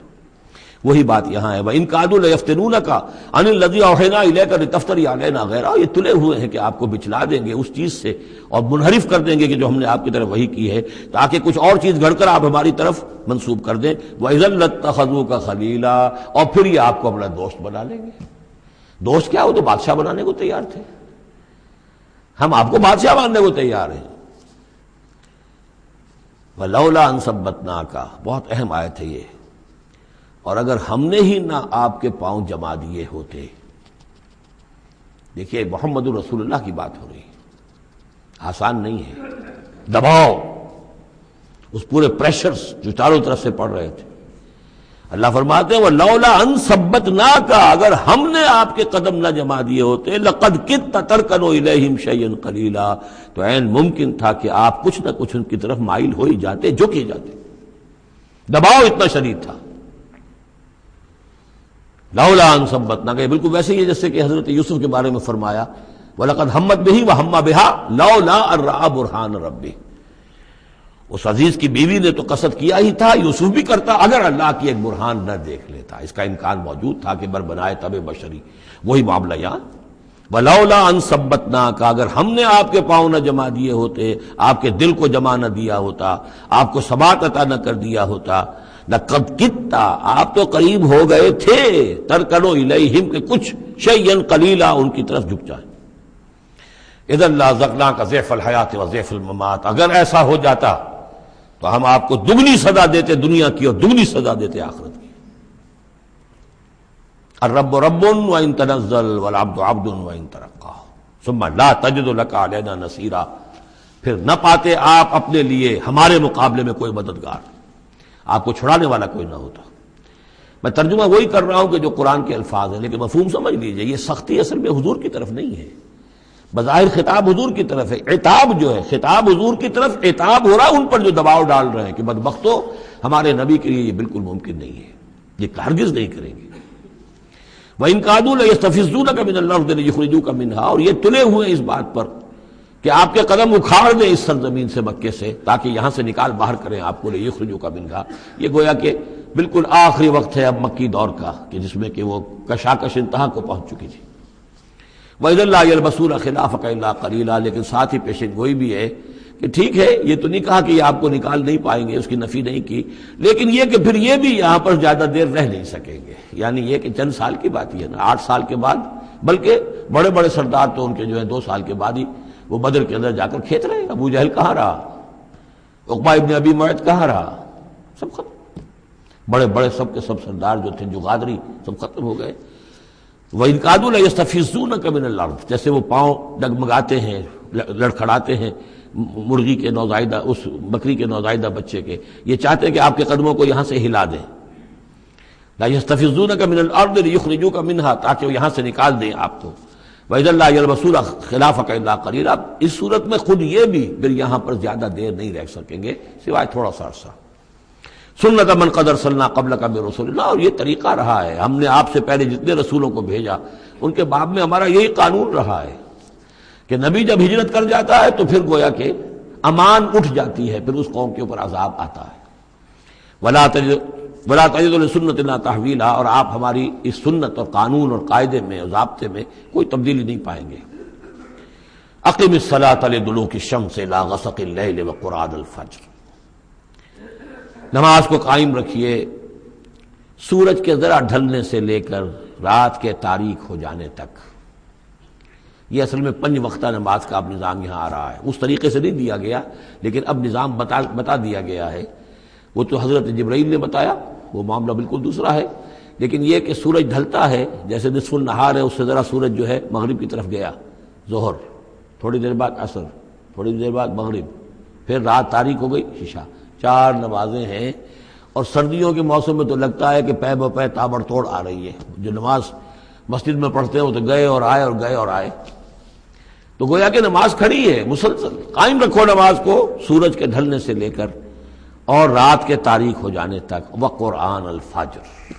وہی بات یہاں ہے، وَإِن كَادُوا لَيَفْتِنُونَكَ عَنِ الَّذِي أَوْحَيْنَا إِلَيْكَ لِتَفْتَرِيَ عَلَيْنَا غَيْرَهُ، یہ تلے ہوئے ہیں کہ آپ کو بچلا دیں گے اس چیز سے اور منحرف کر دیں گے کہ جو ہم نے آپ کی طرف وحی کی ہے، تاکہ کچھ اور چیز گھڑ کر آپ ہماری طرف منسوب کر دیں۔ وَإِذًا لَاتَّخَذُوكَ خَلِيلًا، اور پھر یہ آپ کو اپنا دوست بنا لیں گے۔ دوست کیا، وہ تو بادشاہ بنانے کو تیار تھے، ہم آپ کو بادشاہ ماننے کو تیار ہیں۔ وَلَوْلَا أَن ثَبَّتْنَاكَ، بہت اہم آیت ہے یہ، اور اگر ہم نے ہی نہ آپ کے پاؤں جما دیے ہوتے۔ دیکھیے محمد رسول اللہ کی بات ہو رہی ہے، آسان نہیں ہے، دباؤ، اس پورے پریشرز جو چاروں طرف سے پڑ رہے تھے۔ اللہ فرماتے ہیں وَلَوْلَا أَن ثَبَّتْنَاكَ، اگر ہم نے آپ کے قدم نہ جما دیے ہوتے، لَقَدْ كِدتَّ تَرْكَنُ إِلَيْهِمْ شَيْئًا قَلِيلًا، تو عین ممکن تھا کہ آپ کچھ نہ کچھ ان کی طرف مائل ہو ہی جاتے، جھک ہی جاتے۔ دباؤ اتنا شدید تھا۔ لولا ان ثبتناک، بالکل ویسے ہی ہے جیسے کہ حضرت یوسف کے بارے میں فرمایا وَلَقَدْ هَمَّتْ بِهِ وَهَمَّ بِهَا لَوْلَا أَن رَأَىٰ بُرْهَانَ رَبِّهِ، اس عزیز کی بیوی نے تو قصد کیا ہی تھا، یوسف بھی کرتا، اگر اللہ کی ایک برہان نہ دیکھ لیتا، اس کا امکان موجود تھا کہ بنائے تب بشری، وہی معاملہ یہاں۔ وَلَوْلَا أَن ثَبَّتْنَاكَ، اگر ہم نے آپ کے پاؤں نہ جما دیے ہوتے، آپ کے دل کو جما نہ دیا ہوتا، آپ کو ثبات عطا نہ کر دیا ہوتا، لَقَدْ كِدتَّ، آپ تو قریب ہو گئے تھے، تَرْكَنُ إِلَيْهِمْ کہ کچھ شَيْئًا قَلِيلًا ان کی طرف جھک جائیں۔ اِذًا لَأَذَقْنَاكَ ضِعْفَ الْحَيَاةِ وَضِعْفَ الْمَمَاتِ، اگر ایسا ہو جاتا تو ہم آپ کو دگنی سزا دیتے دنیا کی اور دگنی سزا دیتے آخرت کی۔ الرب رب وإن تنزل والعبد عبد وإن ترقى ثم لا تجد لك علينا نصيرا، پھر نہ پاتے آپ اپنے لیے ہمارے مقابلے میں کوئی مددگار، آپ کو چھڑانے والا کوئی نہ ہوتا۔ میں ترجمہ وہی کر رہا ہوں کہ جو قرآن کے الفاظ ہیں، لیکن مفہوم سمجھ لیجئے، یہ سختی اصل میں حضور کی طرف نہیں ہے، بظاہر خطاب حضور کی طرف ہے، عتاب جو ہے خطاب حضور کی طرف، عتاب ہو رہا ان پر جو دباؤ ڈال رہے ہیں کہ بدبختو، ہمارے نبی کے لیے یہ بالکل ممکن نہیں ہے، یہ ہرگز نہیں کریں گے۔ وَإِن كَادُوا لَيَسْتَفِزُّونَكَ مِنَ الْأَرْضِ لِيُخْرِجُوكَ مِنْهَا، اور یہ تلے ہوئے اس بات پر کہ آپ کے قدم اکھاڑ دیں اس سرزمین سے، مکے سے، تاکہ یہاں سے نکال باہر کریں آپ کو، لِيُخْرِجُوكَ مِنْهَا، یہ گویا کہ بالکل آخری وقت ہے اب مکی دور کا کہ جس میں کہ وہ کشاکش انتہا کو پہنچ چکی تھی۔ وَإِذًا لَا يَلْبَسُونَ خِلَافَكَ إِلَّا قَلِيلًا، لیکن ساتھ ہی پیشن گوئی بھی ہے کہ ٹھیک ہے یہ تو نہیں کہا کہ یہ آپ کو نکال نہیں پائیں گے، اس کی نفی نہیں کی، لیکن یہ کہ پھر یہ بھی یہاں پر زیادہ دیر رہ نہیں سکیں گے، یعنی یہ کہ چند سال کی بات ہی ہے نا، 8 سال کے بعد، بلکہ بڑے بڑے سردار تو ان کے جو ہیں 2 سال کے بعد ہی وہ بدر کے اندر جا کر کھیت رہے، ابو جہل کہاں رہا، عقبہ ابن ابی معیط کہاں رہا، سب ختم، بڑے بڑے سب کے سب سردار جو تھے جو غادری سب ختم ہو گئے۔ وَإِن كَادُوا لَيَسْتَفِزُّونَكَ مِنَ الْأَرْضِ، جیسے وہ پاؤں ڈگمگاتے ہیں، لڑکھڑاتے ہیں مرغی کے نوزائیدہ، اس بکری کے نوزائیدہ بچے کے، یہ چاہتے ہیں کہ آپ کے قدموں کو یہاں سے ہلا دیں، لا يستفزونك من الارض ليخرجوك منها، تاکہ وہ یہاں سے نکال دیں آپ کو۔ وَإِذًا لَا يَلْبَسُونَ خِلَافَكَ إِلَّا قَلِيلًا، اس صورت میں خود یہ بھی پھر یہاں پر زیادہ دیر نہیں رہ سکیں گے سوائے تھوڑا سا عرصہ۔ سنت من قد ارسلنا قبلک من رسلنا، اور یہ طریقہ رہا ہے، ہم نے آپ سے پہلے جتنے رسولوں کو بھیجا ان کے باب میں ہمارا یہی قانون رہا ہے کہ نبی جب ہجرت کر جاتا ہے تو پھر گویا کہ امان اٹھ جاتی ہے، پھر اس قوم کے اوپر عذاب آتا ہے۔ ولا تجد لسنتنا تحویلا، اور آپ ہماری اس سنت اور قانون اور قاعدے میں اور ضابطے میں کوئی تبدیلی نہیں پائیں گے۔ اقم الصلاۃ لدلوک الشمس الى غسق اللیل وقرآن الفجر، نماز کو قائم رکھیے سورج کے ذرا ڈھلنے سے لے کر رات کے تاریک ہو جانے تک۔ یہ اصل میں 5 وقتہ نماز کا اب نظام یہاں آ رہا ہے، اس طریقے سے نہیں دیا گیا لیکن اب نظام بتا دیا گیا ہے۔ وہ تو حضرت جبرائیل نے بتایا، وہ معاملہ بالکل دوسرا ہے، لیکن یہ کہ سورج ڈھلتا ہے، جیسے نصف النہار ہے، اس سے ذرا سورج جو ہے مغرب کی طرف گیا، ظہر، تھوڑی دیر بعد عصر، تھوڑی دیر بعد مغرب، پھر رات تاریک ہو گئی، عشاء، 4 نمازیں ہیں۔ اور سردیوں کے موسم میں تو لگتا ہے کہ پے بپے تابڑ توڑ آ رہی ہے، جو نماز مسجد میں پڑھتے ہیں وہ تو گئے اور آئے اور گئے اور آئے، تو گویا کہ نماز کھڑی ہے مسلسل، قائم رکھو نماز کو سورج کے ڈھلنے سے لے کر اور رات کے تاریک ہو جانے تک۔ وقرآن الفجر،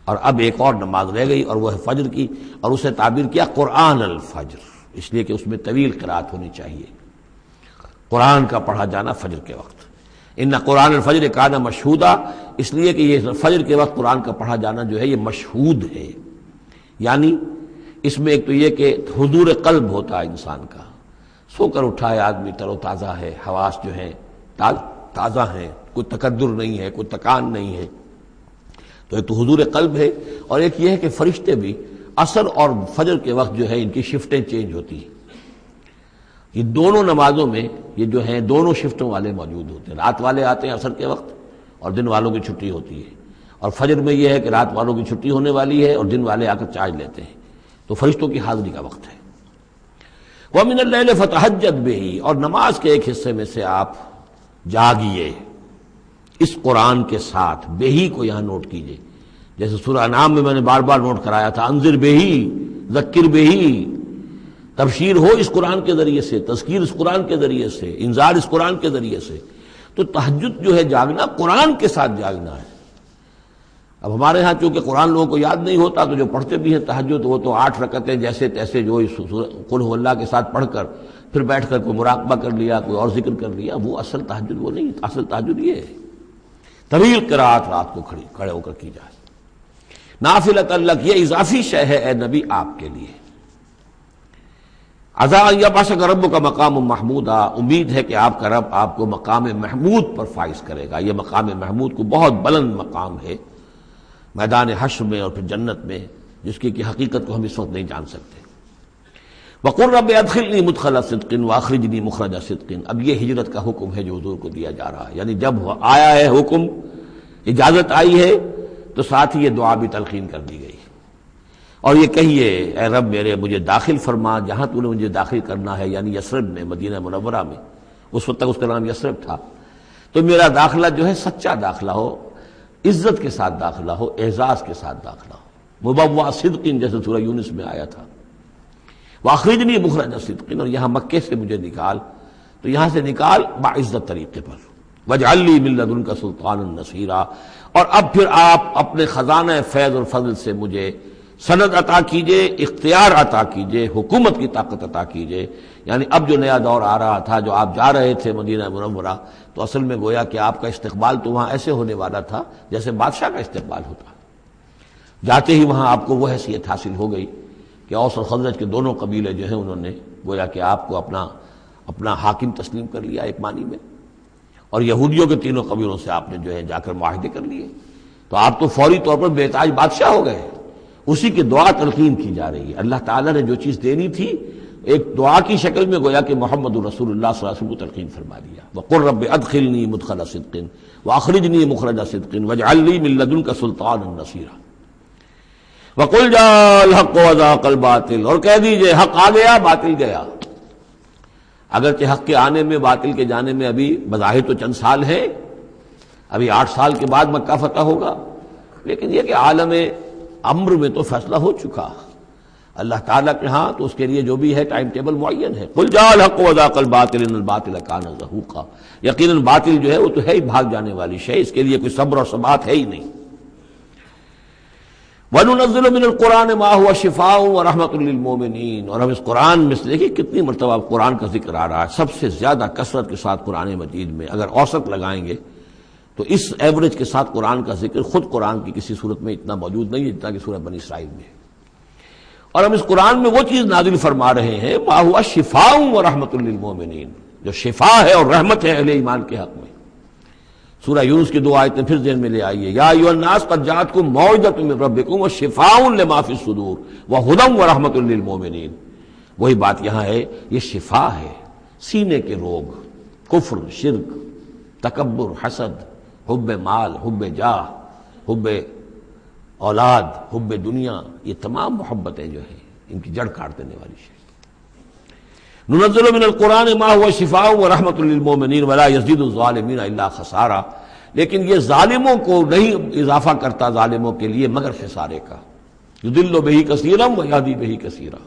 اور اب ایک اور نماز رہ گئی اور وہ ہے فجر کی، اور اسے تعبیر کیا قرآن الفجر، اس لیے کہ اس میں طویل قرات ہونی چاہیے، قرآن کا پڑھا جانا فجر کے وقت۔ ان قرآن الفجر کان مشہودا، اس لیے کہ یہ فجر کے وقت قرآن کا پڑھا جانا جو ہے یہ مشہود ہے، یعنی اس میں ایک تو یہ کہ حضور قلب ہوتا ہے انسان کا، سو کر اٹھا ہے آدمی، تر و تازہ ہے، حواس جو ہیں تازہ ہیں، کوئی تکدر نہیں ہے، کوئی تکان نہیں ہے، تو ایک تو حضور قلب ہے، اور ایک یہ ہے کہ فرشتے بھی عصر اور فجر کے وقت جو ہے ان کی شفٹیں چینج ہوتی ہیں۔ یہ دونوں نمازوں میں یہ جو ہیں دونوں شفٹوں والے موجود ہوتے ہیں، رات والے آتے ہیں عصر کے وقت اور دن والوں کی چھٹی ہوتی ہے، اور فجر میں یہ ہے کہ رات والوں کی چھٹی ہونے والی ہے اور دن والے آ کر چارج لیتے ہیں، تو فرشتوں کی حاضری کا وقت ہے۔ وَمِنَ اللَّيْلِ فَتَہَجَّدْ بِهِ، اور نماز کے ایک حصے میں سے آپ جاگیے اس قرآن کے ساتھ، بہی کو یہاں نوٹ کیجئے، جیسے سورہ انعام میں نے بار بار نوٹ کرایا تھا، انذر بہی ذکر بہی، تبشیر ہو اس قرآن کے ذریعے سے، تذکیر اس قرآن کے ذریعے سے، انذار اس قرآن کے ذریعے سے۔ تو تہجد جو ہے جاگنا قرآن کے ساتھ جاگنا ہے۔ اب ہمارے ہاں چونکہ قرآن لوگوں کو یاد نہیں ہوتا تو جو پڑھتے بھی ہیں تہجد وہ تو 8 رکعتیں جیسے تیسے جو قل هو اللہ کے ساتھ پڑھ کر پھر بیٹھ کر کوئی مراقبہ کر لیا، کوئی اور ذکر کر لیا، وہ اصل تہجد وہ نہیں، اصل تہجد یہ ہے طویل قرات رات کو کھڑے ہو کر کی جائے۔ نافلۃ لک، یہ اضافی شے ہے اے نبی آپ کے لیے۔ عسیٰ ان یبعثک ربک مقام محمودا، امید ہے کہ آپ کا رب آپ کو مقام محمود پر فائز کرے گا۔ یہ مقام محمود کو بہت بلند مقام ہے میدان حشر میں اور پھر جنت میں، جس کی حقیقت کو ہم اس وقت نہیں جان سکتے۔ وَقُلْ رَبِّ أَدْخِلْنِي مُدْخَلَ صِدْقٍ وَأَخْرِجْنِي مُخْرَجَ صِدْقٍ، اب یہ ہجرت کا حکم ہے جو حضور کو دیا جا رہا ہے، یعنی جب آیا ہے حکم، اجازت آئی ہے، تو ساتھ ہی یہ دعا بھی تلقین کر دی گئی، اور یہ کہیے اے رب میرے مجھے داخل فرما جہاں تو نے مجھے داخل کرنا ہے، یعنی یثرب میں، مدینہ منورہ میں، اس وقت تک اس کا نام یثرب تھا، تو میرا داخلہ جو ہے سچا داخلہ ہو، عزت کے ساتھ داخلہ ہو، اعزاز کے ساتھ داخلہ ہو، مبوع صدق جیسے سورہ یونس میں آیا تھا، واخرجنی مخرج صدق، اور یہاں مکے سے مجھے نکال، تو یہاں سے نکال باعزت طریقے پر، واجعل لی من لدنک سلطانا نصیرا، اور اب پھر آپ اپنے خزانہ فیض اور فضل سے مجھے سند عطا کیجئے، اختیار عطا کیجئے، حکومت کی طاقت عطا کیجئے، یعنی اب جو نیا دور آ رہا تھا، جو آپ جا رہے تھے مدینہ منورہ، تو اصل میں گویا کہ آپ کا استقبال تو وہاں ایسے ہونے والا تھا جیسے بادشاہ کا استقبال ہوتا، جاتے ہی وہاں آپ کو وہ حیثیت حاصل ہو گئی کہ اوس اور خزرج کے دونوں قبیلے جو ہیں انہوں نے گویا کہ آپ کو اپنا حاکم تسلیم کر لیا ایک معنی میں، اور یہودیوں کے تینوں قبیلوں سے آپ نے جو ہے جا کر معاہدے کر لیے، تو آپ تو فوری طور پر بے تاج بادشاہ ہو گئے۔ اسی کی دعا تلقین کی جا رہی ہے، اللہ تعالیٰ نے جو چیز دینی تھی ایک دعا کی شکل میں گویا کہ محمد رسول اللہ صلی اللہ علیہ وسلم کو تلقین فرما دیا۔ وَقُلْ رَبِّ أَدْخِلْنِي مُدْخَلَ صِدْقٍ وَأَخْرِجْنِي مُخْرَجَ صِدْقٍ وَاجْعَل لِّي مِن لَّدُنكَ سُلْطَانًا نَّصِيرًا۔ وَقُلْ جَاءَ الْحَقُّ وَزَهَقَ الْبَاطِلُ، اور کہہ دیجئے حق آ گیا باطل گیا، اگرچہ حق کے آنے میں باطل کے جانے میں ابھی بظاہر تو چند سال ہیں، ابھی 8 سال کے بعد مکہ فتح ہوگا، لیکن یہ کہ عالم امر میں تو فیصلہ ہو چکا اللہ تعالیٰ کے ہاں، تو اس کے لیے جو بھی ہے ٹائم ٹیبل معین ہے۔ قل جاء الحق وزهق الباطل ان الباطل كان زهوقا، یقیناً باطل جو ہے وہ تو ہے ہی بھاگ جانے والی شے، اس کے لیے کوئی صبر اور ثبات ہے ہی نہیں۔ وَنُنَزِّلُ مِنَ الْقُرْآنِ مَا هُوَ شِفَاءٌ وَرَحْمَةٌ لِّلْمُؤْمِنِينَ، اور ہم اس قرآن میں سے دیکھیے کتنی مرتبہ قرآن کا ذکر آ رہا ہے، سب سے زیادہ کثرت کے ساتھ قرآن مجید میں اگر اوسط لگائیں گے تو اس ایوریج کے ساتھ قرآن کا ذکر خود قرآن کی کسی صورت میں اتنا موجود نہیں ہے جتنا کہ سورہ بنی اسرائیل میں ہے۔ اور ہم اس قرآن میں وہ چیز نازل فرما رہے ہیں ما ہوا شفاء و رحمۃ للمؤمنین، جو شفا ہے اور رحمت ہے اہل ایمان کے حق میں۔ سورہ یونس کی 2 آیتیں پھر ذہن میں لے آئیے، یا ایھا الناس قد جاءتکم موعظۃ من ربکم وشفاء لما فی الصدور وہدی ورحمۃ للمؤمنین۔ وہی بات یہاں ہے، یہ شفا ہے سینے کے روگ، کفر، شرک، تکبر، حسد، حب مال، حب جاہ، حب اولاد، حب دنیا، یہ تمام محبتیں جو ہیں ان کی جڑ کاٹ دینے والی شے۔ ننزل من القرآن ما هو شفاء ورحمۃ للمؤمنین ولا یزید الظالمین الا خسارا، لیکن یہ ظالموں کو نہیں اضافہ کرتا ظالموں کے لیے مگر خسارے کا۔ یضل بہ کثیرا ویہدی بہ کثیرا۔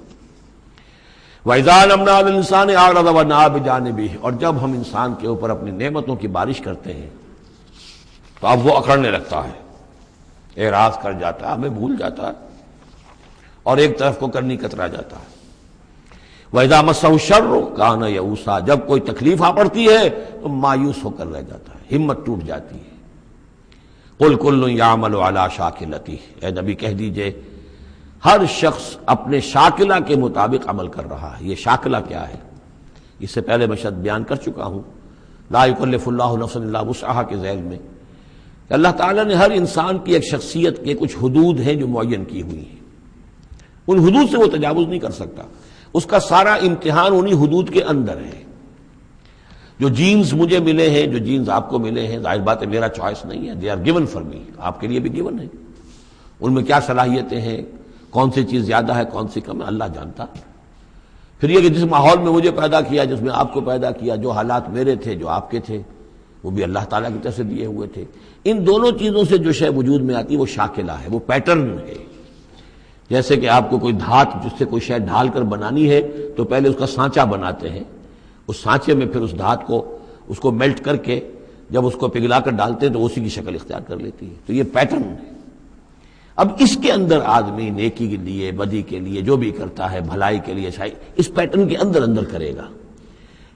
وَإِذَا أَنْعَمْنَا عَلَى الْإِنسَانِ أَعْرَضَ وَنَأَىٰ بِجَانِبِهِ، اور جب ہم انسان کے اوپر اپنی نعمتوں کی بارش کرتے ہیں تو اب وہ اکڑنے لگتا ہے، اعراض کر جاتا ہے، ہمیں بھول جاتا ہے اور ایک طرف کو کرنی کترا جاتا ہے۔ وَإِذَا مَسَّهُ الشَّرُّ كَانَ يَئُوسًا، جب کوئی تکلیف آ پڑتی ہے تو مایوس ہو کر رہ جاتا ہے، ہمت ٹوٹ جاتی ہے۔ قُلْ كُلٌّ يَعْمَلُ عَلَىٰ شَاكِلَتِهِ، اے نبی کہہ دیجئے ہر شخص اپنے شاکلہ کے مطابق عمل کر رہا ہے۔ یہ شاکلہ کیا ہے؟ اس سے پہلے میں شاید بیان کر چکا ہوں، لا یکلف اللہ نفسا الا وسعہا کے ذیل میں، کہ اللہ تعالیٰ نے ہر انسان کی ایک شخصیت کے کچھ حدود ہیں جو معین کی ہوئی ہیں، ان حدود سے وہ تجاوز نہیں کر سکتا، اس کا سارا امتحان انہی حدود کے اندر ہے۔ جو جینز مجھے ملے ہیں، جو جینز آپ کو ملے ہیں، ظاہر بات ہے میرا چوائس نہیں ہے، they are given for me, آپ کے لیے بھی گیون ہے۔ ان میں کیا صلاحیتیں ہیں، کون سی چیز زیادہ ہے کون سی کم ہے، اللہ جانتا۔ پھر یہ کہ جس ماحول میں مجھے پیدا کیا، جس میں آپ کو پیدا کیا، جو حالات میرے تھے جو آپ کے تھے وہ بھی اللہ تعالیٰ کی طرف سے دیے ہوئے تھے۔ ان دونوں چیزوں سے جو شے وجود میں آتی ہے وہ شاکلہ ہے، وہ پیٹرن ہے۔ جیسے کہ آپ کو کوئی دھات جس سے کوئی شے ڈھال کر بنانی ہے تو پہلے اس کا سانچہ بناتے ہیں، اس سانچے میں پھر اس دھات کو اس کو میلٹ کر کے جب اس کو پگھلا کر ڈالتے ہیں تو اسی کی شکل اختیار کر لیتی ہے۔ تو یہ پیٹرن ہے۔ اب اس کے اندر آدمی نیکی کے لیے، بدی کے لیے، جو بھی کرتا ہے، بھلائی کے لیے، اس پیٹرن کے اندر اندر کرے گا،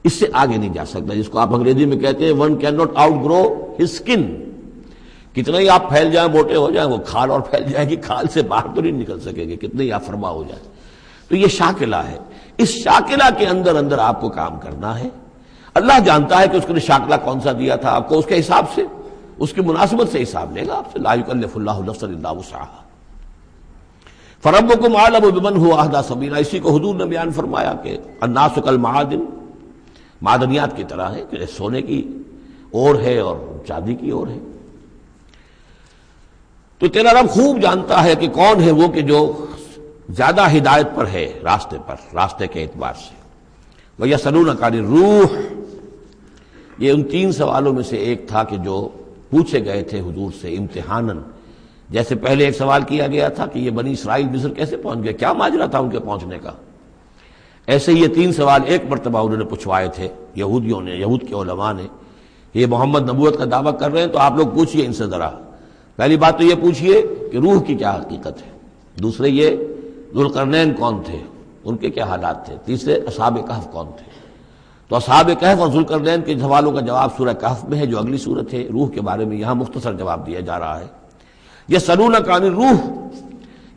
اس سے آگے نہیں جا سکتا، جس کو آپ انگریزی میں کہتے ہیں one can not outgrow his skin. کتنے ہی آپ پھیل جائیں، موٹے ہو جائیں، وہ کھال اور پھیل جائے گی، کھال سے باہر تو نہیں نکل سکیں گے، کتنے ہی آپ فرما ہو جائیں۔ تو یہ شاکلہ ہے، اس شاکلہ کے اندر اندر آپ کو کام کرنا ہے۔ اللہ جانتا ہے کہ اس نے شاکلہ کون سا دیا تھا آپ کو، اس کے حساب سے، اس کی مناسبت سے حساب لے گا آپ سے۔ لا یکلف اللہ نفسا الا وسعہا فربکم اعلم بمن هو اہدی سبیلا۔ اسی کو حضور نے بیان فرمایا کہ الناس کالمعادن، معدنیات کی طرح ہے، کہ سونے کی اور ہے اور چاندی کی اور ہے۔ تو تیرا رب خوب جانتا ہے کہ کون ہے وہ کہ جو زیادہ ہدایت پر ہے، راستے کے اعتبار سے۔ وَيَسْأَلُونَكَ عَنِ الرُّوحِ، یہ ان 3 سوالوں میں سے ایک تھا کہ جو پوچھے گئے تھے حضور سے امتحاناً۔ جیسے پہلے ایک سوال کیا گیا تھا کہ یہ بنی اسرائیل مصر کیسے پہنچ گئے، کیا ماجرا تھا ان کے پہنچنے کا، ایسے ہی یہ 3 سوال ایک مرتبہ انہوں نے پوچھوائے تھے یہودیوں نے، یہود کے علماء نے۔ یہ محمد نبوت کا دعویٰ کر رہے ہیں تو آپ لوگ پوچھئے ان سے ذرا، پہلی بات تو یہ پوچھئے کہ روح کی کیا حقیقت ہے، دوسرے یہ ذوالقرنین کون تھے، ان کے کیا حالات تھے، تیسرے اصحاب کہف کون تھے۔ تو اصحاب کہف اور ذوالقرنین کے سوالوں کا جواب سورہ کہف میں ہے جو اگلی سورت ہے۔ روح کے بارے میں یہاں مختصر جواب دیا جا رہا ہے۔ یسألونک عن الروح،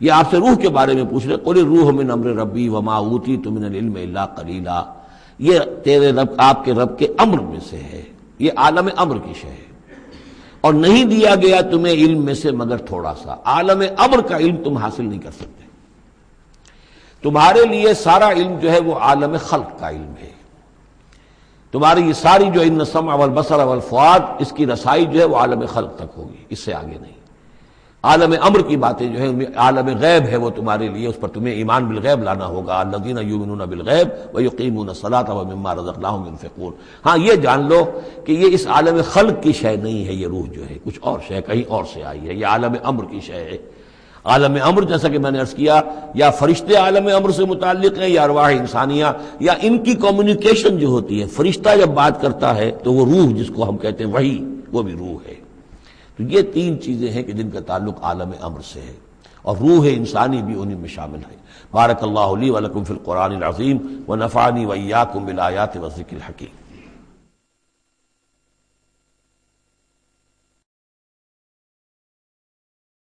یہ آپ سے روح کے بارے میں پوچھ رہے، قل الروح من امر ربی وما اوتیت من العلم الا قلیلا، یہ تیرے رب، آپ کے رب کے امر میں سے ہے، یہ عالم امر کی شے ہے، اور نہیں دیا گیا تمہیں علم میں سے مگر تھوڑا سا۔ عالم امر کا علم تم حاصل نہیں کر سکتے، تمہارے لیے سارا علم جو ہے وہ عالم خلق کا علم ہے۔ تمہاری یہ ساری جو ان السمع والبصر والفؤاد، اس کی رسائی جو ہے وہ عالم خلق تک ہوگی، اس سے آگے نہیں۔ عالم امر کی باتیں جو ہیں عالم غیب ہے وہ تمہارے لیے، اس پر تمہیں ایمان بالغیب لانا ہوگا۔ الذین یؤمنون بالغیب ویقیمون الصلاۃ ومما رزقناہم ينفقون۔ ہاں یہ جان لو کہ یہ اس عالم خلق کی شے نہیں ہے، یہ روح جو ہے کچھ اور شے کہیں اور سے آئی ہے، یہ عالم امر کی شے ہے۔ عالم امر جیسا کہ میں نے عرض کیا، یا فرشتے عالم امر سے متعلق ہیں یا ارواح انسانیہ، یا ان کی کمیونیکیشن جو ہوتی ہے، فرشتہ جب بات کرتا ہے تو وہ روح جس کو ہم کہتے ہیں وحی، وہ بھی روح ہے۔ تو یہ 3 چیزیں ہیں کہ جن کا تعلق عالم امر سے ہے، اور روح انسانی بھی انہی میں شامل ہے۔ بارک اللہ لی ولکم فی القرآن العظیم ونفعنی وإیاکم بالآیات والذکر الحکیم۔